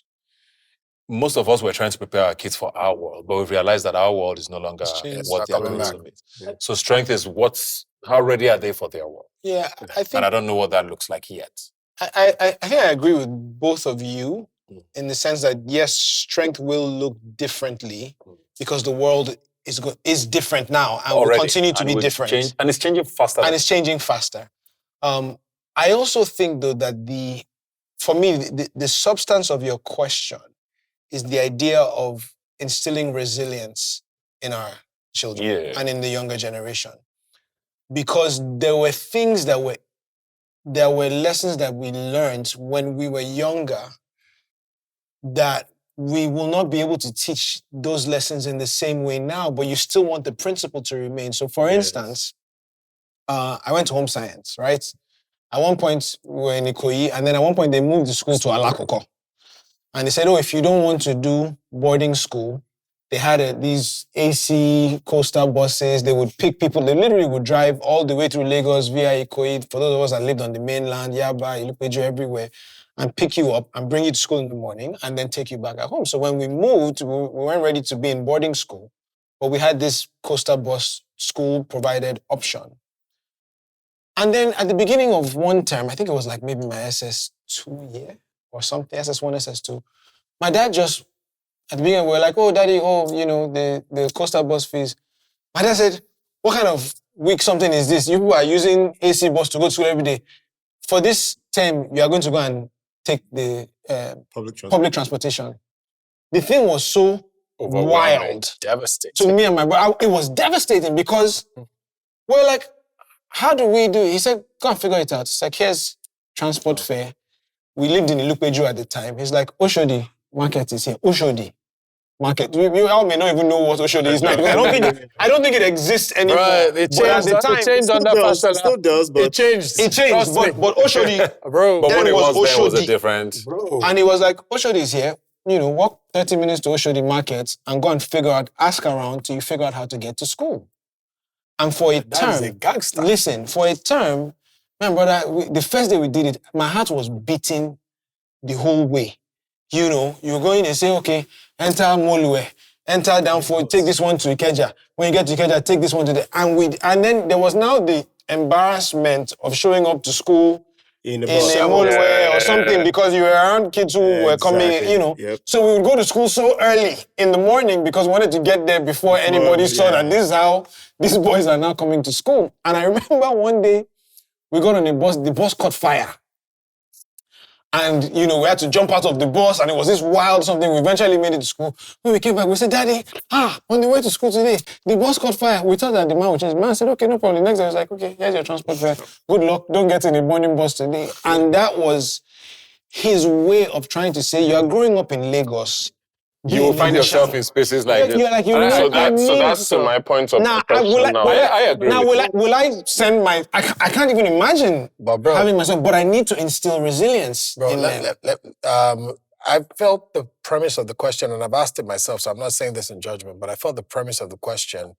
Most of us were trying to prepare our kids for our world, but we've realized that our world is no longer what they are going to meet. Yeah. So strength is how ready are they for their world? Yeah, I think... And I don't know what that looks like yet. I think I agree with both of you in the sense that, yes, strength will look differently because the world is different now and will continue to be different. And it's changing faster. And it's changing faster. I also think, though, that for me, the substance of your question is the idea of instilling resilience in our children and in the younger generation. Because there were things there were lessons that we learned when we were younger that we will not be able to teach those lessons in the same way now, but you still want the principle to remain. So for instance, I went to home science, right? At one point, we were in Ikoyi, and then at one point they moved the school to Alakoko. And they said, if you don't want to do boarding school, They had these AC coastal buses. They would pick people. They literally would drive all the way through Lagos via Ikoyi. For those of us that lived on the mainland, Yaba, Ilupeju, everywhere, and pick you up and bring you to school in the morning and then take you back at home. So when we moved, we weren't ready to be in boarding school, but we had this coastal bus school-provided option. And then at the beginning of one term, I think it was like maybe my SS2 year or something, SS1, SS2, my dad just, at the beginning, we were like, oh, daddy, the coastal bus fees. My dad said, what kind of week something is this? You are using AC bus to go to school every day. For this term, you are going to go and take the public transportation. The thing was so wild. Devastating. To me and my brother. It was devastating because we're like, how do we do it? He said, go and figure it out. It's like, here's transport fare. We lived in Ilupeju at the time. He's like, Oshodi market is here. Oshodi market. We all may not even know what Oshodi is now. I don't think it exists anymore. Right, it changed. It changed under Pastor. It still does, but it changed. It changed, but Oshodi, bro. But what it was then was Oshodi. a different. Bro. And he was like, Oshodi is here. Walk 30 minutes to Oshodi market and go and ask around till you figure out how to get to school. And for a term, listen, for a term, man, brother, the first day we did it, my heart was beating the whole way. You go in and say, okay, enter Molue, enter down for, take this one to Ikeja. When you get to Ikeja, take this one to and then there was now the embarrassment of showing up to school in a Molue or something because you were around kids who were coming, Yep. So we would go to school so early in the morning because we wanted to get there before anybody saw that this is how these boys are now coming to school. And I remember one day we got on a bus, the bus caught fire. And, we had to jump out of the bus and it was this wild something. We eventually made it to school. When we came back, we said, Daddy, on the way to school today, the bus caught fire. We thought that the man would change. The man said, okay, no problem. The next day, I was like, okay, here's your transport fare. Good luck. Don't get in a morning bus today. And that was his way of trying to say, you are growing up in Lagos. You will find yourself in spaces like this. So that's to my point of protection now. I agree. Now, will I send my... I can't even imagine having myself, but I need to instill resilience in them. I felt the premise of the question, and I've asked it myself, so I'm not saying this in judgment, but I felt the premise of the question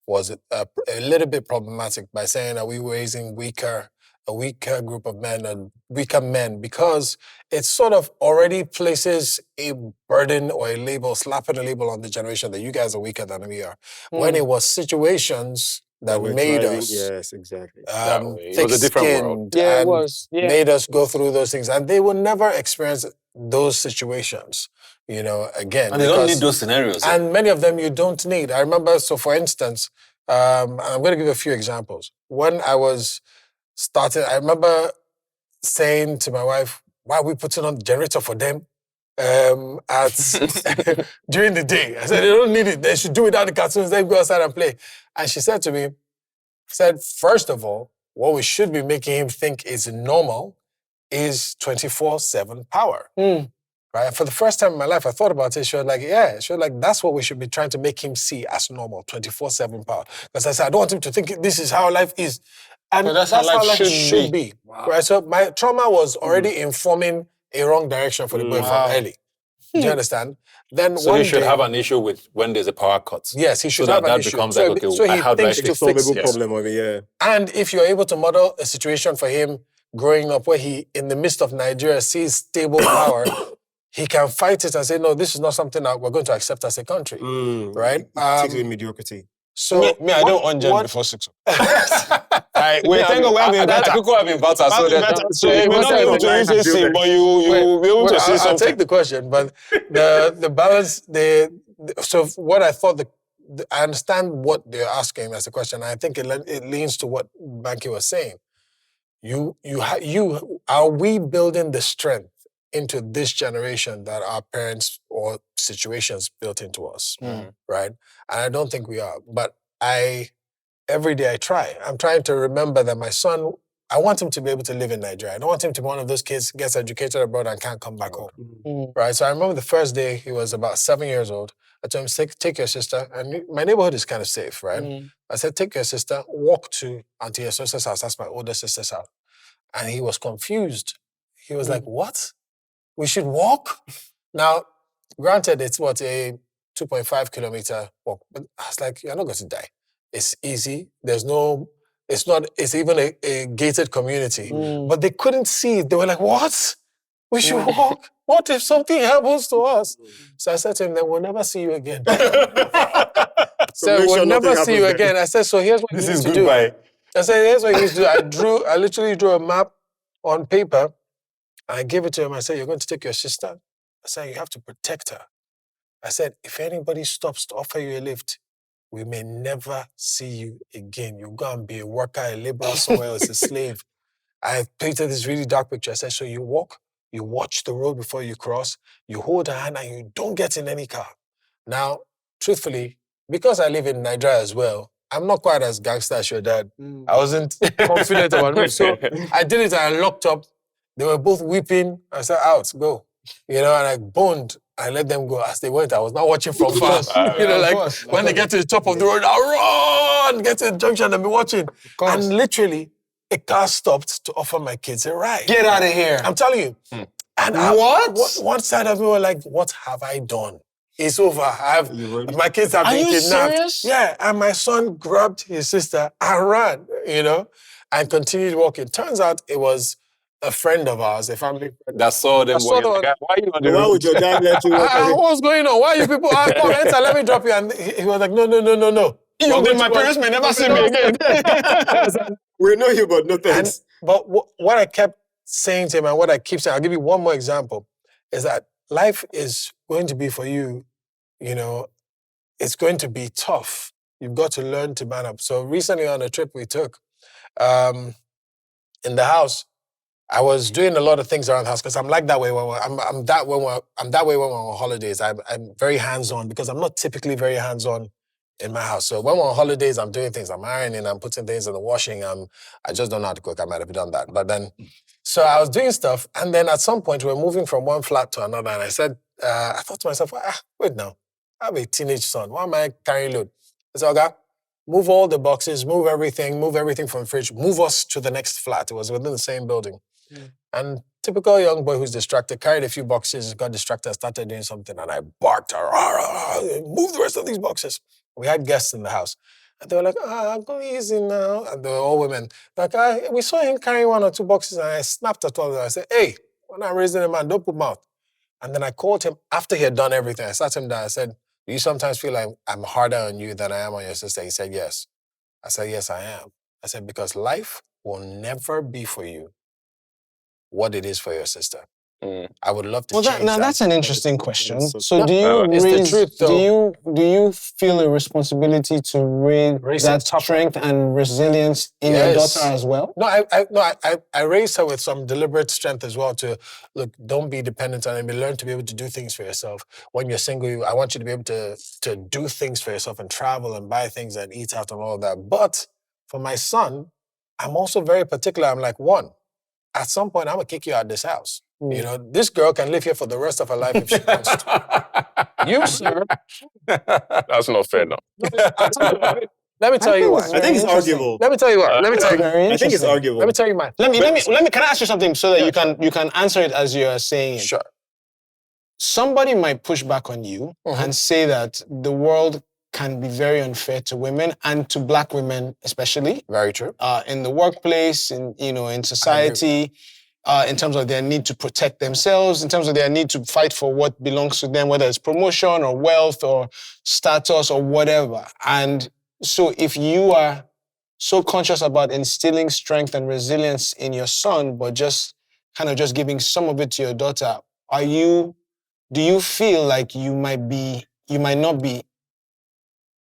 was a little bit problematic by saying, are we raising a weaker group of men and weaker men, because it sort of already places a burden or slapping a label on the generation that you guys are weaker than we are. When it was situations that made us, yes, exactly. It was a different world. Yeah, it was. Yeah. Made us go through those things, and they will never experience those situations. Again, and they don't need those scenarios. And many of them you don't need. I remember. So, for instance, I'm going to give a few examples. When I was started, I remember saying to my wife, why are we putting on the generator for them during the day? I said, they don't need it. They should do without the cartoons. They go outside and play. And she said to me, first of all, what we should be making him think is normal is 24/7 power. Right? For the first time in my life, I thought about it. She was like, that's what we should be trying to make him see as normal, 24/7 power. Because I said, I don't want him to think this is how life is. And that's how life should be. Wow. Right? So my trauma was already informing a wrong direction for the boy from early. Do you understand? Then so he should have an issue with when there's a power cut. Yes, he should have an issue. Becomes how do I fix this? Problem of it, yeah. And if you're able to model a situation for him growing up where he, in the midst of Nigeria, sees stable power, he can fight it and say, no, this is not something that we're going to accept as a country. Right? Particularly mediocrity. So I don't ungender before 6 We're thank God we have inverter. People have inverter, so you may not be able to use AC, but you'll be able to see something. I'll take the question, but the balance, so what I thought, I understand what they're asking as a question. I think it leans to what Banky was saying. Are we building the strength into this generation that our parents or situations built into us, right? And I don't think we are. But every day I try. I'm trying to remember that my son, I want him to be able to live in Nigeria. I don't want him to be one of those kids who gets educated abroad and can't come back home, right? So I remember the first day, he was about 7 years old. I told him, take your sister, and my neighborhood is kind of safe, right? I said, take your sister, walk to Auntie Esosa's house. That's my older sister's house. And he was confused. He was like, what? We should walk? Now, granted, it's 2.5 kilometer walk. But I was like, you're not going to die. It's easy. It's even a gated community. But they couldn't see it. They were like, what? We should walk? What if something happens to us? So I said to him, then we'll never see you again. So we'll never see you again. I said, so here's what you need to do. I said, here's what you need to do. I literally drew a map on paper. I gave it to him. I said, you're going to take your sister. I said, you have to protect her. I said, if anybody stops to offer you a lift, we may never see you again. You go and be a worker, a laborer somewhere else, a slave. I painted this really dark picture. I said, so you walk, you watch the road before you cross, you hold her hand, and you don't get in any car. Now, truthfully, because I live in Nigeria as well, I'm not quite as gangster as your dad. I wasn't confident about it. So I did it and I locked up. They were both weeping. I said, out, go. And I boned. I let them go. As they went, I was not watching from far. When they get to the top of the road, I'll run, get to the junction and be watching. And literally, a car stopped to offer my kids a ride. Get out of here. I'm telling you. And one side of me was like, what have I done? It's over. My kids have been kidnapped. Serious? Yeah, and my son grabbed his sister and ran, and continued walking. Turns out it was a friend of ours, a family friend. That saw them. Why are you on the road? Why would your dad let you walk? What's going on? Why are you people? Come, enter, let me drop you. And he was like, no. My parents may never see me again. We know you, but no thanks. But what I kept saying to him and what I keep saying, I'll give you one more example, is that life is going to be for you, it's going to be tough. You've got to learn to man up. So recently on a trip we took, in the house, I was doing a lot of things around the house because I'm like that way when I'm that way when we're on holidays. I'm very hands-on because I'm not typically very hands-on in my house. So when we're on holidays, I'm doing things. I'm ironing, I'm putting things in the washing. I just don't know how to cook. I might have done that. But then, so I was doing stuff. And then at some point, we were moving from one flat to another. And I said, I thought to myself, wait now. I have a teenage son. Why am I carrying load? I said, okay, move all the boxes, move everything from the fridge, move us to the next flat. It was within the same building. And typical young boy who's distracted, carried a few boxes, got distracted, started doing something, and I barked, move the rest of these boxes. We had guests in the house. And they were like, go easy now. And they were all women. Like, we saw him carrying 1 or 2 boxes, and I snapped at all of them. I said, hey, when I'm raising a man, don't put mouth. And then I called him after he had done everything. I sat him down. I said, do you sometimes feel like I'm harder on you than I am on your sister? He said, yes. I said, yes, I am. I said, because life will never be for you what it is for your sister. I would love to change that. That's an interesting question. So do you feel a responsibility to raise that strength and resilience in your daughter as well? No, I raised her with some deliberate strength as well to, look, don't be dependent on him. Learn to be able to do things for yourself. When you're single, I want you to be able to do things for yourself and travel and buy things and eat out and all of that. But for my son, I'm also very particular. I'm like, one, at some point, I'm going to kick you out of this house. This girl can live here for the rest of her life if she wants to. You, sir. That's not fair, no. Let me tell you why. I think it's arguable. Let me tell you why. I think it's arguable. Let me tell you why. Can I ask you something so that you can answer it as you are saying it? Sure. Somebody might push back on you and say that the world can be very unfair to women and to Black women especially. Very true. In the workplace, in society, in terms of their need to protect themselves, in terms of their need to fight for what belongs to them, whether it's promotion or wealth or status or whatever. And so if you are so conscious about instilling strength and resilience in your son, but just giving some of it to your daughter, do you feel like you might not be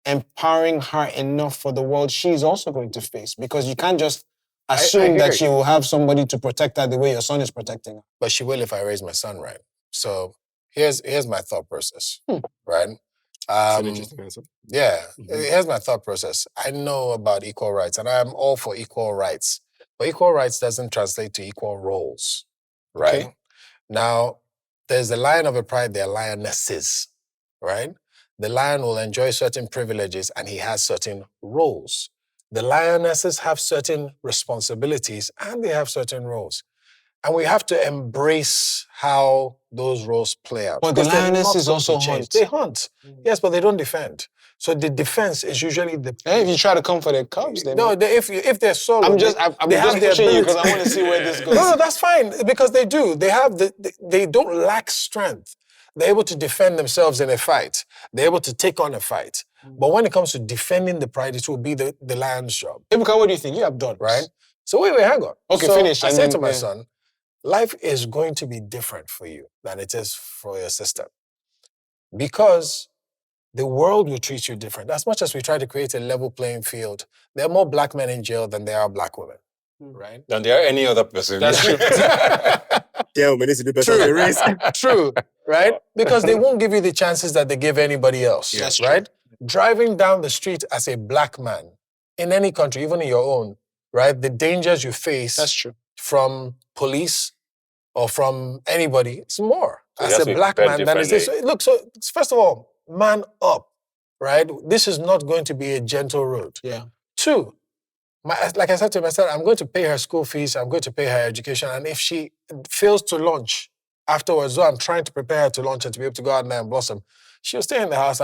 empowering her enough for the world she's also going to face? Because you can't just assume that she will have somebody to protect her the way your son is protecting her. But she will if I raise my son right. So here's my thought process, right? That's an interesting answer. Yeah, here's my thought process. I know about equal rights, and I'm all for equal rights. But equal rights doesn't translate to equal roles, right? Okay. Now, there's the lion of a pride, there are lionesses, right? The lion will enjoy certain privileges, and he has certain roles. The lionesses have certain responsibilities and they have certain roles. And we have to embrace how those roles play out. But the lionesses also hunt. They hunt. Yes, but they don't defend. So the defense is usually the... If you try to come for their cubs, then... No, if they're solo... I'm just pushing you because I want to see where this goes. No, that's fine, because they do. They don't lack strength. They're able to defend themselves in a fight. They're able to take on a fight. But when it comes to defending the pride, it will be the lion's job. Ebuka, what do you think? You have done, right? So wait, hang on. Okay, so finish. I said to my son, life is going to be different for you than it is for your sister. Because the world will treat you different. As much as we try to create a level playing field, there are more black men in jail than there are black women, right? Than there are any other person. That's true. Yeah, we need to do better than race. True, right? Because they won't give you the chances that they give anybody else, right? Driving down the street as a black man in any country, even in your own, right? The dangers you face from police or from anybody, it's more as a black man than it is. Look, so first of all, man up, right? This is not going to be a gentle road. Yeah. 2, like I said to myself, I'm going to pay her school fees, I'm going to pay her education, and if she fails to launch afterwards, though I'm trying to prepare her to launch and to be able to go out there and blossom, she'll stay in the house,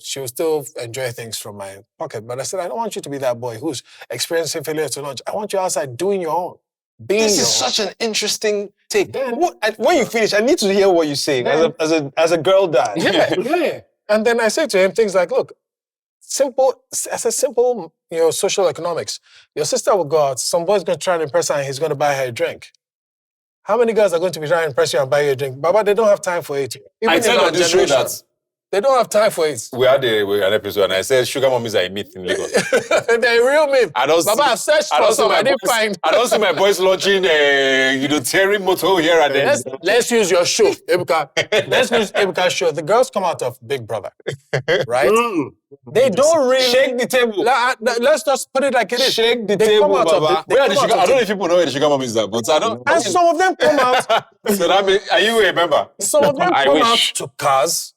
she'll still enjoy things from my pocket. But I said, I don't want you to be that boy who's experiencing failure to launch. I want you outside doing your own. This is such an interesting take. When you finish, I need to hear what you're saying as a girl dad. Yeah. And then I say to him things like, look, simple social economics. Your sister will go out, some boy's going to try and impress her and he's going to buy her a drink. How many girls are going to be trying to impress you and buy you a drink? Baba, they don't have time for it. I tell on this show that they don't have time for it. We had an episode and I said sugar mummies are a myth in Lagos. They're a real myth. Baba, I've searched for some, I didn't find. I don't see my boys launching, tearing motor here and there. Let's use your show, Ebuka. Let's use Ebuka's show. The girls come out of Big Brother, right? They don't really... Shake the table. Let's just put it like it is. Shake the table, Baba. I don't know if people know where the sugar mummies are, but I don't... And some of them come out... So that means, are you a member? Some of them come out to cars.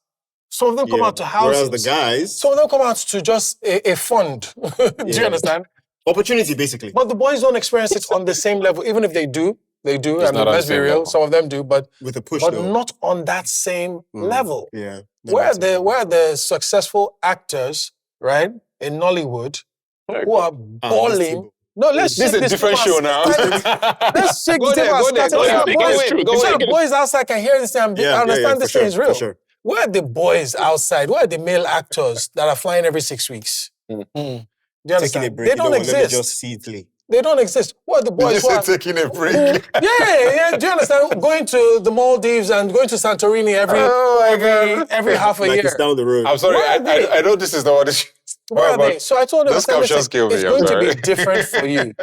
Some of them come out to houses. Whereas the guys... Some of them come out to just a fund. Do you understand? Opportunity, basically. But the boys don't experience it on the same level. Even if they do, and let's be real, some of them do, but with a push, but not on that same level. Yeah. Where the successful actors, right, in Nollywood, who are balling... No, this is a different show now. Let's shake the table. Go boys outside can hear this and understand this thing is real. Sure. Where are the boys outside? Where are the male actors that are flying every 6 weeks? Do you understand? Taking a break. They don't exist. Just see it. They don't exist. What are the boys who are taking a break? Yeah. Do you understand? Going to the Maldives and going to Santorini every half a year. It's down the road. I'm sorry. I know this is not what it is. Where are they? So I told them, it's going to be different for you.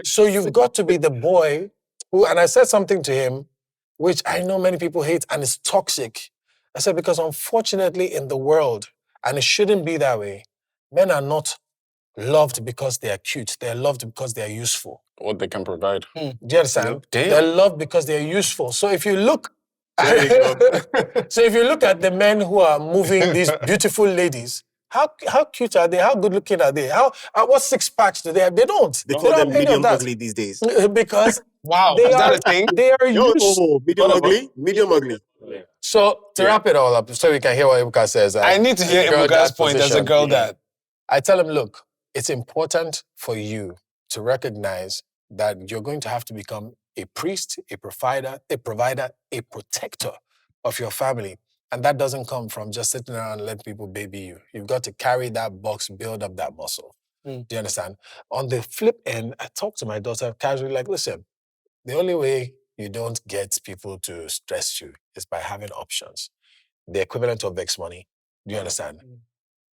So you've got to be the boy who, and I said something to him, which I know many people hate, and it's toxic. I said, because unfortunately in the world, and it shouldn't be that way, men are not loved because they are cute. They're loved because they are useful. What they can provide. Do you understand? They're loved because they're useful. So if you look at the men who are moving these beautiful ladies, how cute are they? How good looking are they? What 6 packs do they have? They don't. They call them medium ugly these days. Because is that a thing? They are useful. Medium ugly. So to wrap it all up, so we can hear what Ebuka says. I need to hear Ebuka's point as a girl dad. I tell him, look, it's important for you to recognize that you're going to have to become a priest, a provider, a protector of your family. And that doesn't come from just sitting around and letting people baby you. You've got to carry that box, build up that muscle. Do you understand? On the flip end, I talk to my daughter casually like, listen, the only way you don't get people to stress you is by having options. The equivalent of Vex money. Do you understand?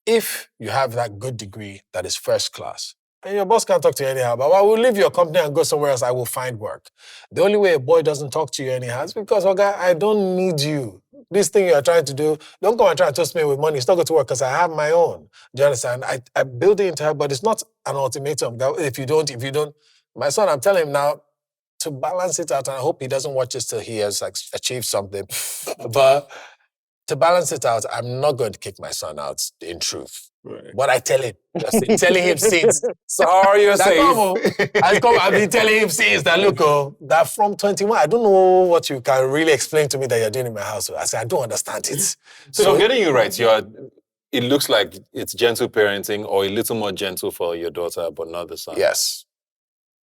If you have that good degree that is first class, and your boss can't talk to you anyhow, but I will leave your company and go somewhere else, I will find work. The only way a boy doesn't talk to you anyhow is because, okay, I don't need you. This thing you're trying to do, don't come and try to toast me with money. It's not going to work because I have my own. Do you understand? I build it into her, but it's not an ultimatum. That if you don't, my son, I'm telling him now to balance it out, and I hope he doesn't watch this till he has achieved something. But to balance it out, I'm not going to kick my son out in truth. Right. What I tell him. Telling him since. Sorry, you're safe. I've been telling him since that, look, that from 21, I don't know what you can really explain to me that you're doing in my house. I said, I don't understand it. So if I'm getting you right, it looks like it's gentle parenting or a little more gentle for your daughter, but not the son. Yes.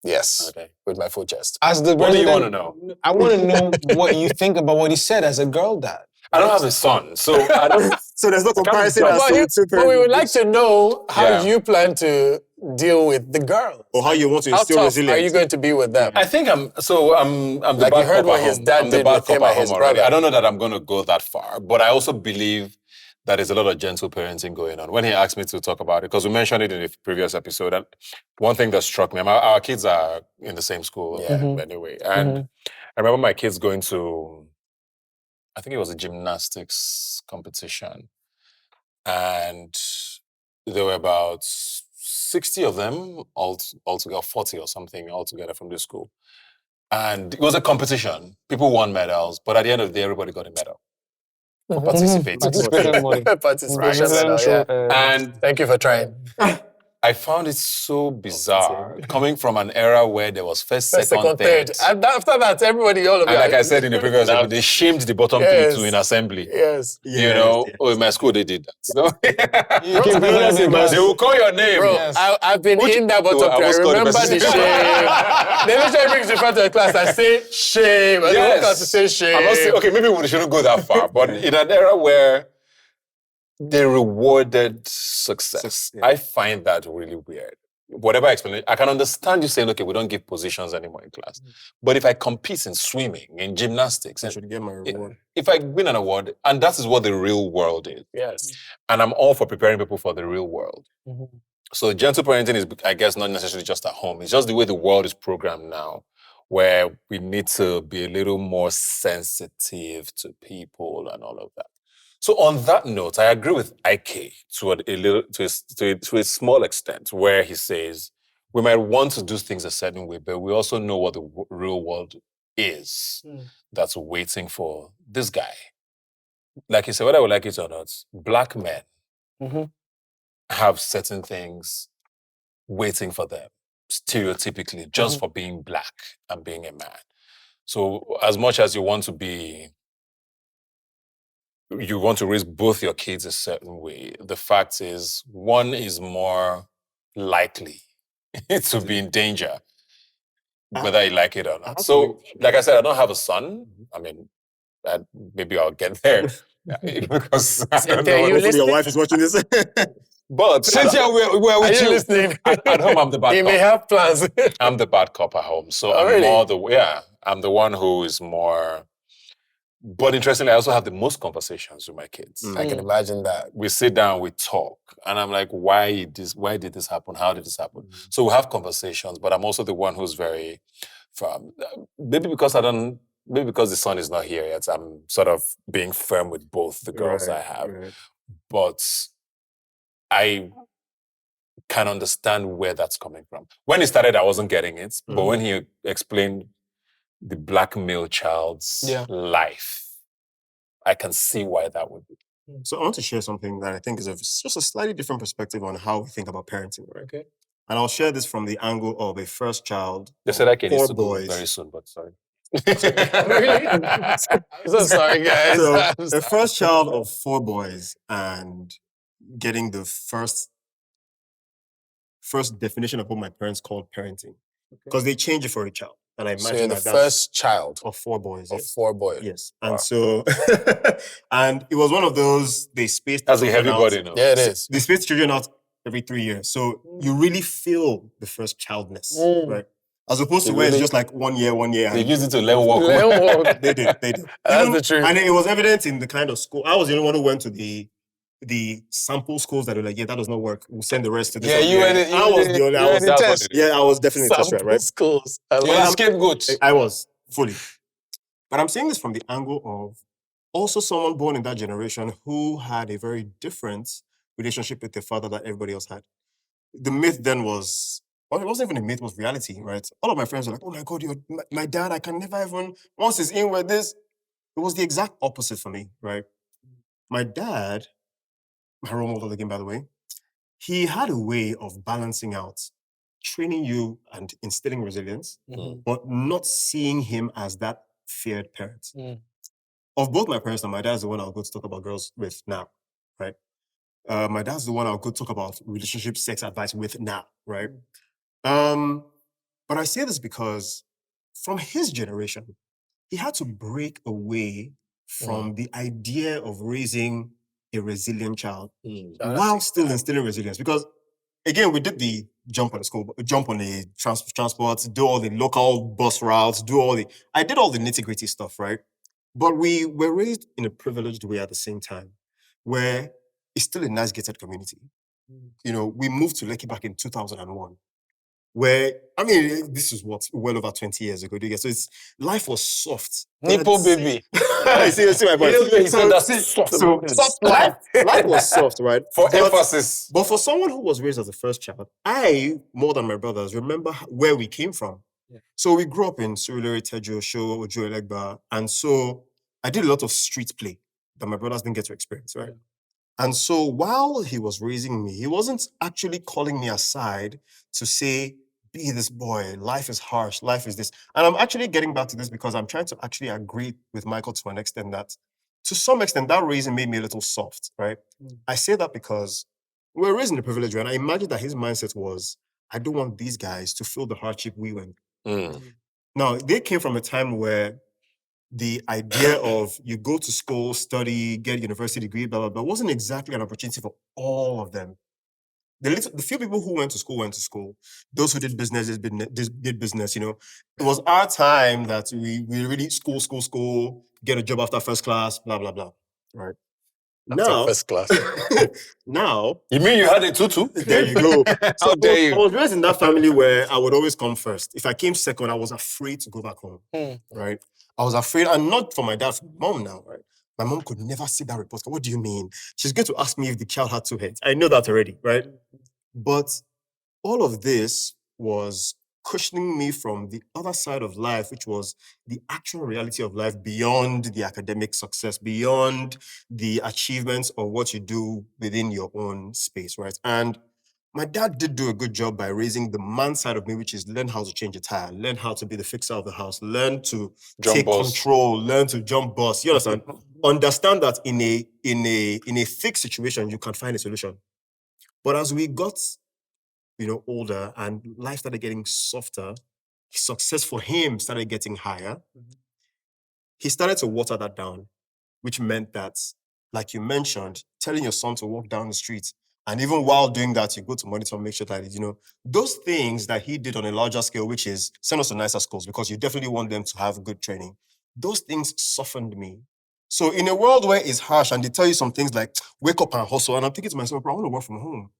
Okay. With my full chest. What do you want to know? I want to know what you think about what he said as a girl dad. I don't have a son, so I don't. So there's no comparison. But we would like to know how you plan to deal with the girl, or how you want to instill resilience. How are you going to be with them? I think I'm the like you heard what his dad did with him and his brother. I don't know that I'm going to go that far, but I also believe that there's a lot of gentle parenting going on. When he asked me to talk about it, because we mentioned it in the previous episode, and one thing that struck me, our kids are in the same school anyway, and I remember my kids going to, I think it was a gymnastics competition, and there were about 60 of them altogether, 40 or something altogether from the school. And it was a competition. People won medals, but at the end of the day, everybody got a medal. For participating. Participation medal, yeah. And thank you for trying. I found it so bizarre coming from an era where there was first, second, third. And after that, everybody, all of and like I said in the previous episode, they shamed the bottom two in assembly. Yes. You know, in my school they did that. So they will call your name. Bro, I've been in that bottom three. I remember the shame. They literally brings you front of the class and say shame. I don't want to say shame. I'm not saying, okay, maybe we shouldn't go that far, but in an era where they rewarded success. I find that really weird. Whatever explanation, I can understand you saying, okay, we don't give positions anymore in class. But if I compete in swimming, in gymnastics, I should get my reward. If I win an award, and that is what the real world is. Yes. And I'm all for preparing people for the real world. So gentle parenting is, I guess, not necessarily just at home. It's just the way the world is programmed now, where we need to be a little more sensitive to people and all of that. So on that note, I agree with Ike to a small extent, where he says we might want to do things a certain way, but we also know what the real world is that's waiting for this guy. Like he said, whether we like it or not, black men have certain things waiting for them, stereotypically, just for being black and being a man. So as much as you want to raise both your kids a certain way, the fact is one is more likely to be in danger, whether you like it or not. So, like I said, I don't have a son. I mean, maybe I'll get there. Because I don't know. Hopefully your wife is watching this. But Cynthia, we're with you. Listening? At home, I'm the bad cop. You may have plans. I'm the bad cop at home. So I'm the one who is more. But interestingly, I also have the most conversations with my kids. I can imagine that. We sit down, we talk, and I'm like, why did this happen? How did this happen? So we have conversations, but I'm also the one who's very firm. Maybe because the son is not here yet, I'm sort of being firm with both the girls I have. Right. But I can understand where that's coming from. When he started, I wasn't getting it, but when he explained the black male child's life, I can see why that would be. So I want to share something that I think is just a slightly different perspective on how we think about parenting, right? Okay. And I'll share this from the angle of a first child. They said I can 4 boys. Very soon, but sorry. I'm so sorry, guys. So a first child of 4 boys and getting the first definition of what my parents called parenting. Because they change it for a child. And I imagine the first child of 4 boys. Of 4 boys. Yes. And so, and it was one of those, they spaced as a heavy body now. Yeah, it is. They spaced children out every 3 years. So you really feel the first childness, right? As opposed to where it's just like 1 year. They used it to learn walk. They did. That's the truth. And it was evident in the kind of school. I was the only one who went to the sample schools that were like, yeah, that does not work. We'll send the rest to this. I was definitely a test right? Schools. You're a scapegoat. I was, fully. But I'm saying this from the angle of also someone born in that generation who had a very different relationship with their father that everybody else had. The myth then was, well, it wasn't even a myth, it was reality, right? All of my friends were like, oh my God, my dad, I can never even, once he's in with this. It was the exact opposite for me, right? My dad, my role model again, by the way, he had a way of balancing out, training you and instilling resilience, but not seeing him as that feared parent. Of both my parents, and my dad's the one I'll go to talk about girls with now, right? My dad's the one I'll go talk about relationship sex advice with now, right? But I say this because from his generation, he had to break away from the idea of raising a resilient child while still instilling resilience. Because again, we did the jump on the transport, do all the local bus routes, I did all the nitty-gritty stuff, right? But we were raised in a privileged way at the same time, where it's still a nice gated community. You know, we moved to Lekki back in 2001. Where, I mean, this is well over 20 years ago. So life was soft. Nipple baby. see my point. Soft life. Life was soft, right? For emphasis. But for someone who was raised as the first child, I, more than my brothers, remember where we came from. Yeah. So we grew up in Surulere, Tejo, Sho, Ojo, Elegba. And so I did a lot of street play that my brothers didn't get to experience, right? Yeah. And so while he was raising me, he wasn't actually calling me aside to say, be this boy, life is harsh, life is this. And I'm actually getting back to this because I'm trying to actually agree with Michael to an extent that, to some extent, that raising made me a little soft, right? I say that because we were raised in a privileged way, and I imagine that his mindset was, I don't want these guys to feel the hardship we went. Now, they came from a time where the idea of you go to school, study, get a university degree, blah, blah, blah, wasn't exactly an opportunity for all of them. The few people who went to school. Those who did business did business, you know. It was our time that we really school, get a job after first class, blah, blah, blah, right? After first class. Now... You mean you had a tutu? There you go. How dare you? I was raised in that family where I would always come first. If I came second, I was afraid to go back home, right? I was afraid, and not for my dad, for my mom now, right? My mom could never see that report. What do you mean? She's going to ask me if the child had two heads. I know that already, right? But all of this was cushioning me from the other side of life, which was the actual reality of life beyond the academic success, beyond the achievements of what you do within your own space, right? And my dad did do a good job by raising the man side of me, which is learn how to change a tire, learn how to be the fixer of the house, learn to take control, learn to jump boss. You understand? Understand that in a thick situation, you can find a solution. But as we got, older and life started getting softer, success for him started getting higher, he started to water that down, which meant that, like you mentioned, telling your son to walk down the street, and even while doing that, you go to monitor and make sure that, those things that he did on a larger scale, which is send us to nicer schools because you definitely want them to have good training. Those things softened me. So in a world where it's harsh and they tell you some things like, wake up and hustle, and I'm thinking to myself, bro, I want to work from home.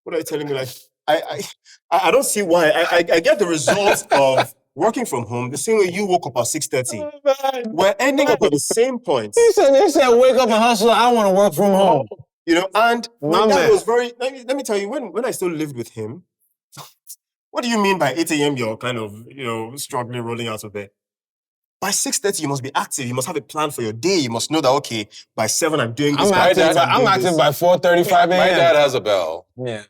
What are you telling me? Like, I don't see why. I get the results of working from home the same way you woke up at 6:30. We're ending up at the same point. He said, wake up and hustle. I want to work from home. And my dad was very, let me tell you, when I still lived with him, what do you mean by 8 a.m. you're kind of, struggling, rolling out of bed? By 6:30, you must be active. You must have a plan for your day. You must know that, okay, by 7, I'm doing this. I'm active by 4:35 a.m. My dad has a bell. Yeah.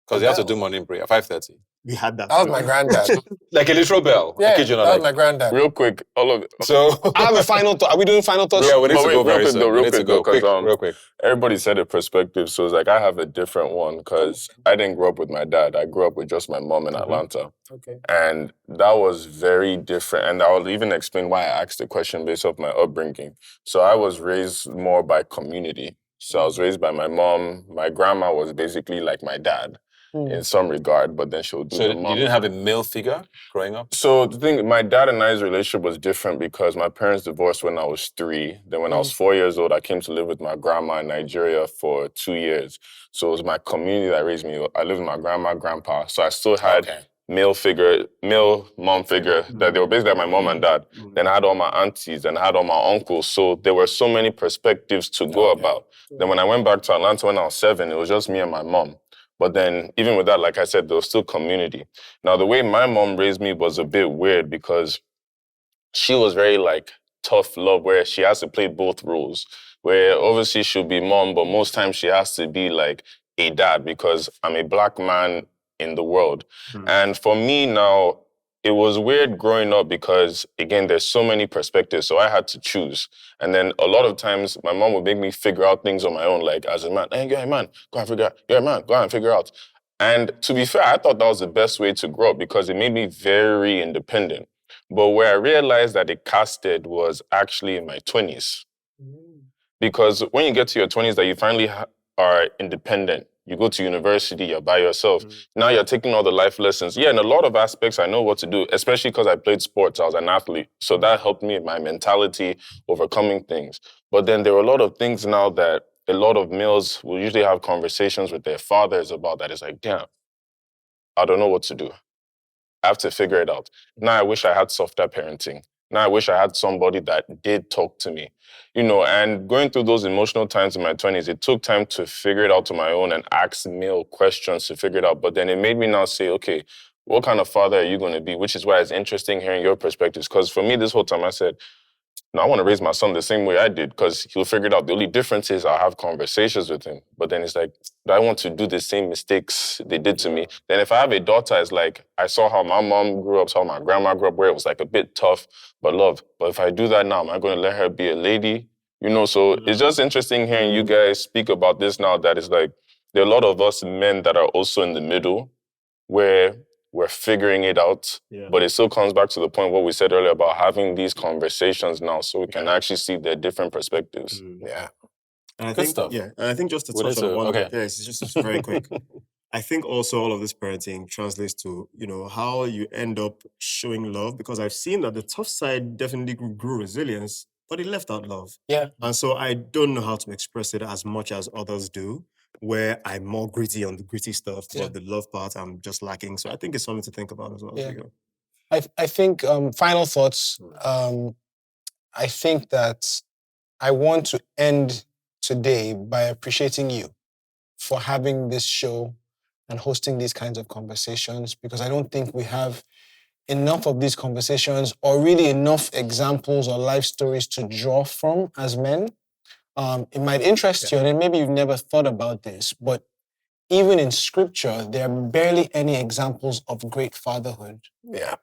Because he has to do morning prayer at 5:30. We had that. That was my granddad. Like a literal bell. Yeah, that was my granddad. Real quick, all of it. So I have a final thought. Are we doing final thoughts? Yeah, we need to go very soon. Real quick. Everybody said a perspective, so it's like I have a different one because I didn't grow up with my dad. I grew up with just my mom in Atlanta. Okay. And that was very different. And I'll even explain why I asked the question based off my upbringing. So I was raised more by community. So I was raised by my mom. My grandma was basically like my dad. In some regard, but then she'll do the mom. You didn't have a male figure growing up? So the thing, my dad and I's relationship was different because my parents divorced when I was 3. Then when I was 4 years old, I came to live with my grandma in Nigeria for 2 years. So it was my community that raised me. I lived with my grandma, grandpa. So I still had male mom figure, that they were basically like my mom and dad. Then I had all my aunties and I had all my uncles. So there were so many perspectives to go about. Then when I went back to Atlanta when I was 7, it was just me and my mom. But then, even with that, like I said, there was still community. Now, the way my mom raised me was a bit weird because she was very, tough love, where she has to play both roles. Where, obviously, she'll be mom, but most times she has to be, a dad because I'm a black man in the world. And for me now, it was weird growing up because, again, there's so many perspectives, so I had to choose. And then a lot of times, my mom would make me figure out things on my own, like, as a man, hey, you're a man, go and figure out. You're a man, go and figure out. And to be fair, I thought that was the best way to grow up because it made me very independent. But where I realized that it casted was actually in my 20s. Because when you get to your 20s, that you finally are independent. You go to university, you're by yourself. Now you're taking all the life lessons. Yeah, in a lot of aspects, I know what to do, especially because I played sports. I was an athlete. So that helped me in my mentality, overcoming things. But then there are a lot of things now that a lot of males will usually have conversations with their fathers about that. It's like, damn, I don't know what to do. I have to figure it out. Now I wish I had softer parenting. Now I wish I had somebody that did talk to me, and going through those emotional times in my 20s, it took time to figure it out on my own and ask male questions to figure it out. But then it made me now say, okay, what kind of father are you going to be? Which is why it's interesting hearing your perspectives. Because for me, this whole time I said, no, I want to raise my son the same way I did because he'll figure it out. The only difference is I'll have conversations with him. But then it's like, do I want to do the same mistakes they did to me? Then if I have a daughter, it's like, I saw how my mom grew up, saw how my grandma grew up, where it was like a bit tough, but love. But if I do that now, am I going to let her be a lady? So it's just interesting hearing you guys speak about this now, that it's like, there are a lot of us men that are also in the middle where we're figuring it out, but it still comes back to the point what we said earlier about having these conversations now so we can actually see their different perspectives. Yeah. And I think, and I think just to touch on one, it's just very quick. I think also all of this parenting translates to, how you end up showing love, because I've seen that the tough side definitely grew resilience, but it left out love. Yeah. And so I don't know how to express it as much as others do, where I'm more gritty on the gritty stuff, but the love part I'm just lacking. So I think it's something to think about as well. Yeah. I think, final thoughts, I think that I want to end today by appreciating you for having this show and hosting these kinds of conversations, because I don't think we have enough of these conversations or really enough examples or life stories to draw from as men. It might interest you, and maybe you've never thought about this, but even in scripture, there are barely any examples of great fatherhood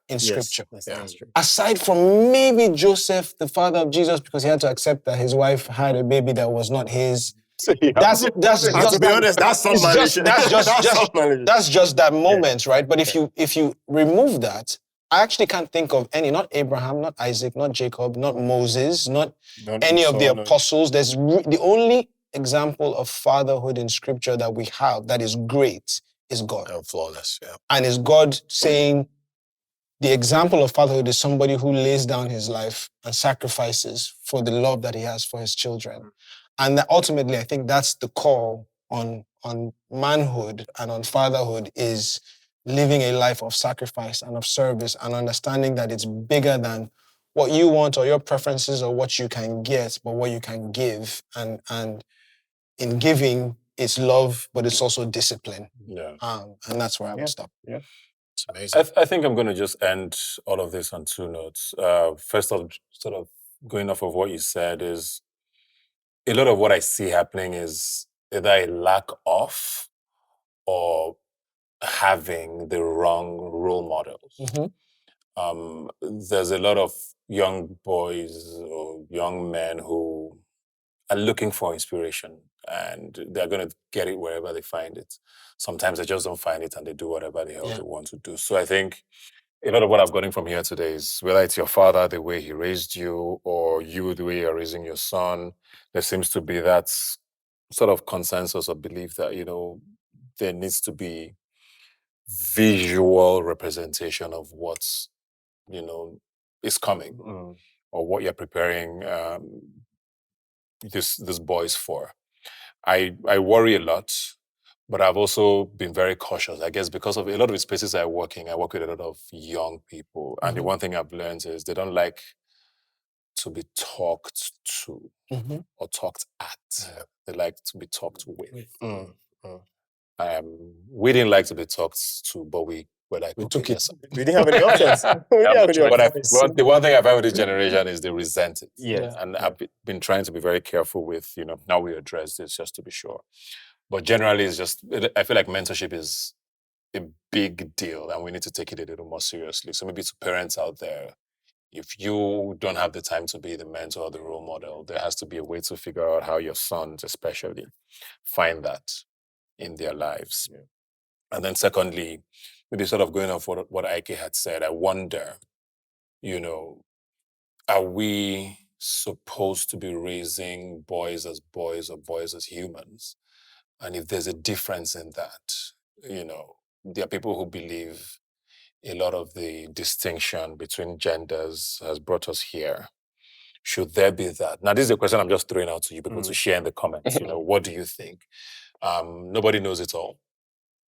in scripture. That's true. Aside from maybe Joseph, the father of Jesus, because he had to accept that his wife had a baby that was not his. That's to be honest, that's just that moment, right? But if you remove that, I actually can't think of any, not Abraham, not Isaac, not Jacob, not Moses, not any of the apostles. There's the only example of fatherhood in scripture that we have that is great is God. Flawless, And is God saying the example of fatherhood is somebody who lays down his life and sacrifices for the love that he has for his children. And that ultimately, I think that's the call on manhood and on fatherhood, is living a life of sacrifice and of service and understanding that it's bigger than what you want or your preferences or what you can get, but what you can give. And in giving, it's love, but it's also discipline. Yeah. And that's where I would stop. Yeah. It's amazing. I think I'm going to just end all of this on two notes. First off, sort of going off of what you said, is a lot of what I see happening is either a lack of or having the wrong role models. There's a lot of young boys or young men who are looking for inspiration, and they're going to get it wherever they find it. Sometimes they just don't find it and they do whatever the hell they want to do. So I think a lot of what I've gotten from here today is, whether it's your father, the way he raised you, or you, the way you're raising your son, there seems to be that sort of consensus or belief that, there needs to be visual representation of what's, is coming, or what you're preparing this boys for. I worry a lot, but I've also been very cautious, I guess, because of a lot of the spaces I work with a lot of young people. And the one thing I've learned is they don't like to be talked to or talked at. They like to be talked with. We didn't like to be talked to, but we were like, we took it. We didn't have any options. But the one thing I've had with this generation is they resent it. Yes. And I've been trying to be very careful with, how we address this, just to be sure. But generally, it's just, I feel like mentorship is a big deal and we need to take it a little more seriously. So maybe to parents out there, if you don't have the time to be the mentor or the role model, there has to be a way to figure out how your sons especially find that in their lives. Yeah. And then secondly, maybe sort of going off what Ike had said, I wonder, are we supposed to be raising boys as boys or boys as humans? And if there's a difference in that, there are people who believe a lot of the distinction between genders has brought us here. Should there be that? Now, this is a question I'm just throwing out to you people to share in the comments. What do you think? Nobody knows it all.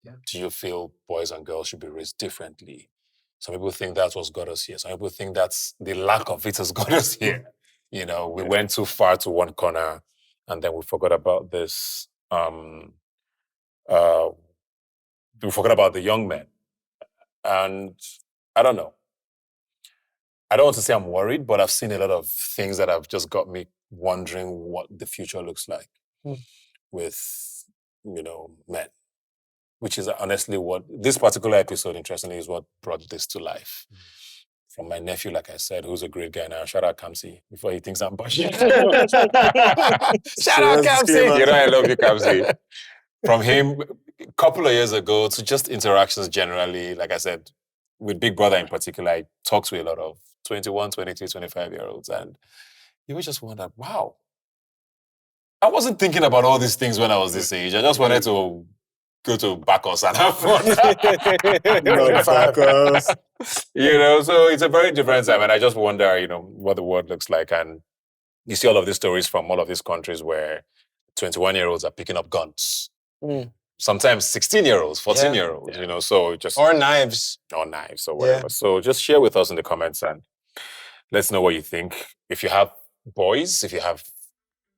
Yeah. Do you feel boys and girls should be raised differently? Some people think that's what's got us here. Some people think that's the lack of it has got us here. We went too far to one corner and then we forgot about this. We forgot about the young men. And I don't know. I don't want to say I'm worried, but I've seen a lot of things that have just got me wondering what the future looks like with, men. Which is honestly what this particular episode, interestingly, is what brought this to life. From my nephew, like I said, who's a great guy now. Shout out Kamsi before he thinks I'm bullshit. Shout out Kamsi. I love you, Kamsi. From him, a couple of years ago, to just interactions generally, like I said, with Big Brother in particular, I talked to a lot of 21, 23, 25-year-olds, and you would just wonder, wow, I wasn't thinking about all these things when I was this age. I just wanted to go to Bacchus and have fun. So it's a very different time. And I just wonder, what the world looks like. And you see all of these stories from all of these countries where 21-year-olds are picking up guns. Sometimes 16-year-olds, 14-year-olds, so just... Or knives. Or knives or whatever. Yeah. So just share with us in the comments and let's know what you think. If you have boys, if you have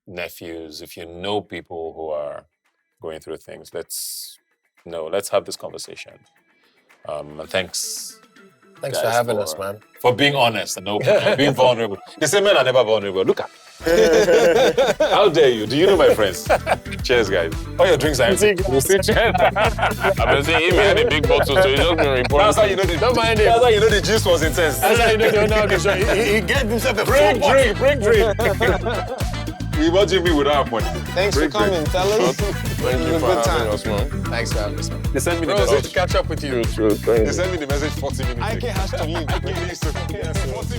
nephews, if you know people who are going through things, let's have this conversation. And thanks for having us, man. For being honest and open, being vulnerable. They say men are never vulnerable. Look at how dare you? Do you know my friends? Cheers, guys. All your drinks are empty. We'll see. Cheers. I've been saying he had a big bottle, so he just been reporting. That's how you know don't mind him. That's how you know the juice was intense. That's how you know he gave himself a bring drink. We watching me without money. Thanks for coming, fellas. Thank you for having us, man. Thanks for having us, man. They sent me the message to catch up with you. True. They sent me the message 40 minutes. Ike has to leave. 40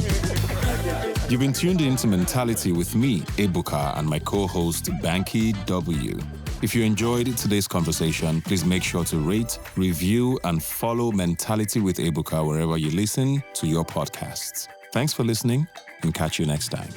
minutes. You've been tuned into Mentality with me, Ebuka, and my co-host, Banky W. If you enjoyed today's conversation, please make sure to rate, review, and follow Mentality with Ebuka wherever you listen to your podcasts. Thanks for listening, and catch you next time.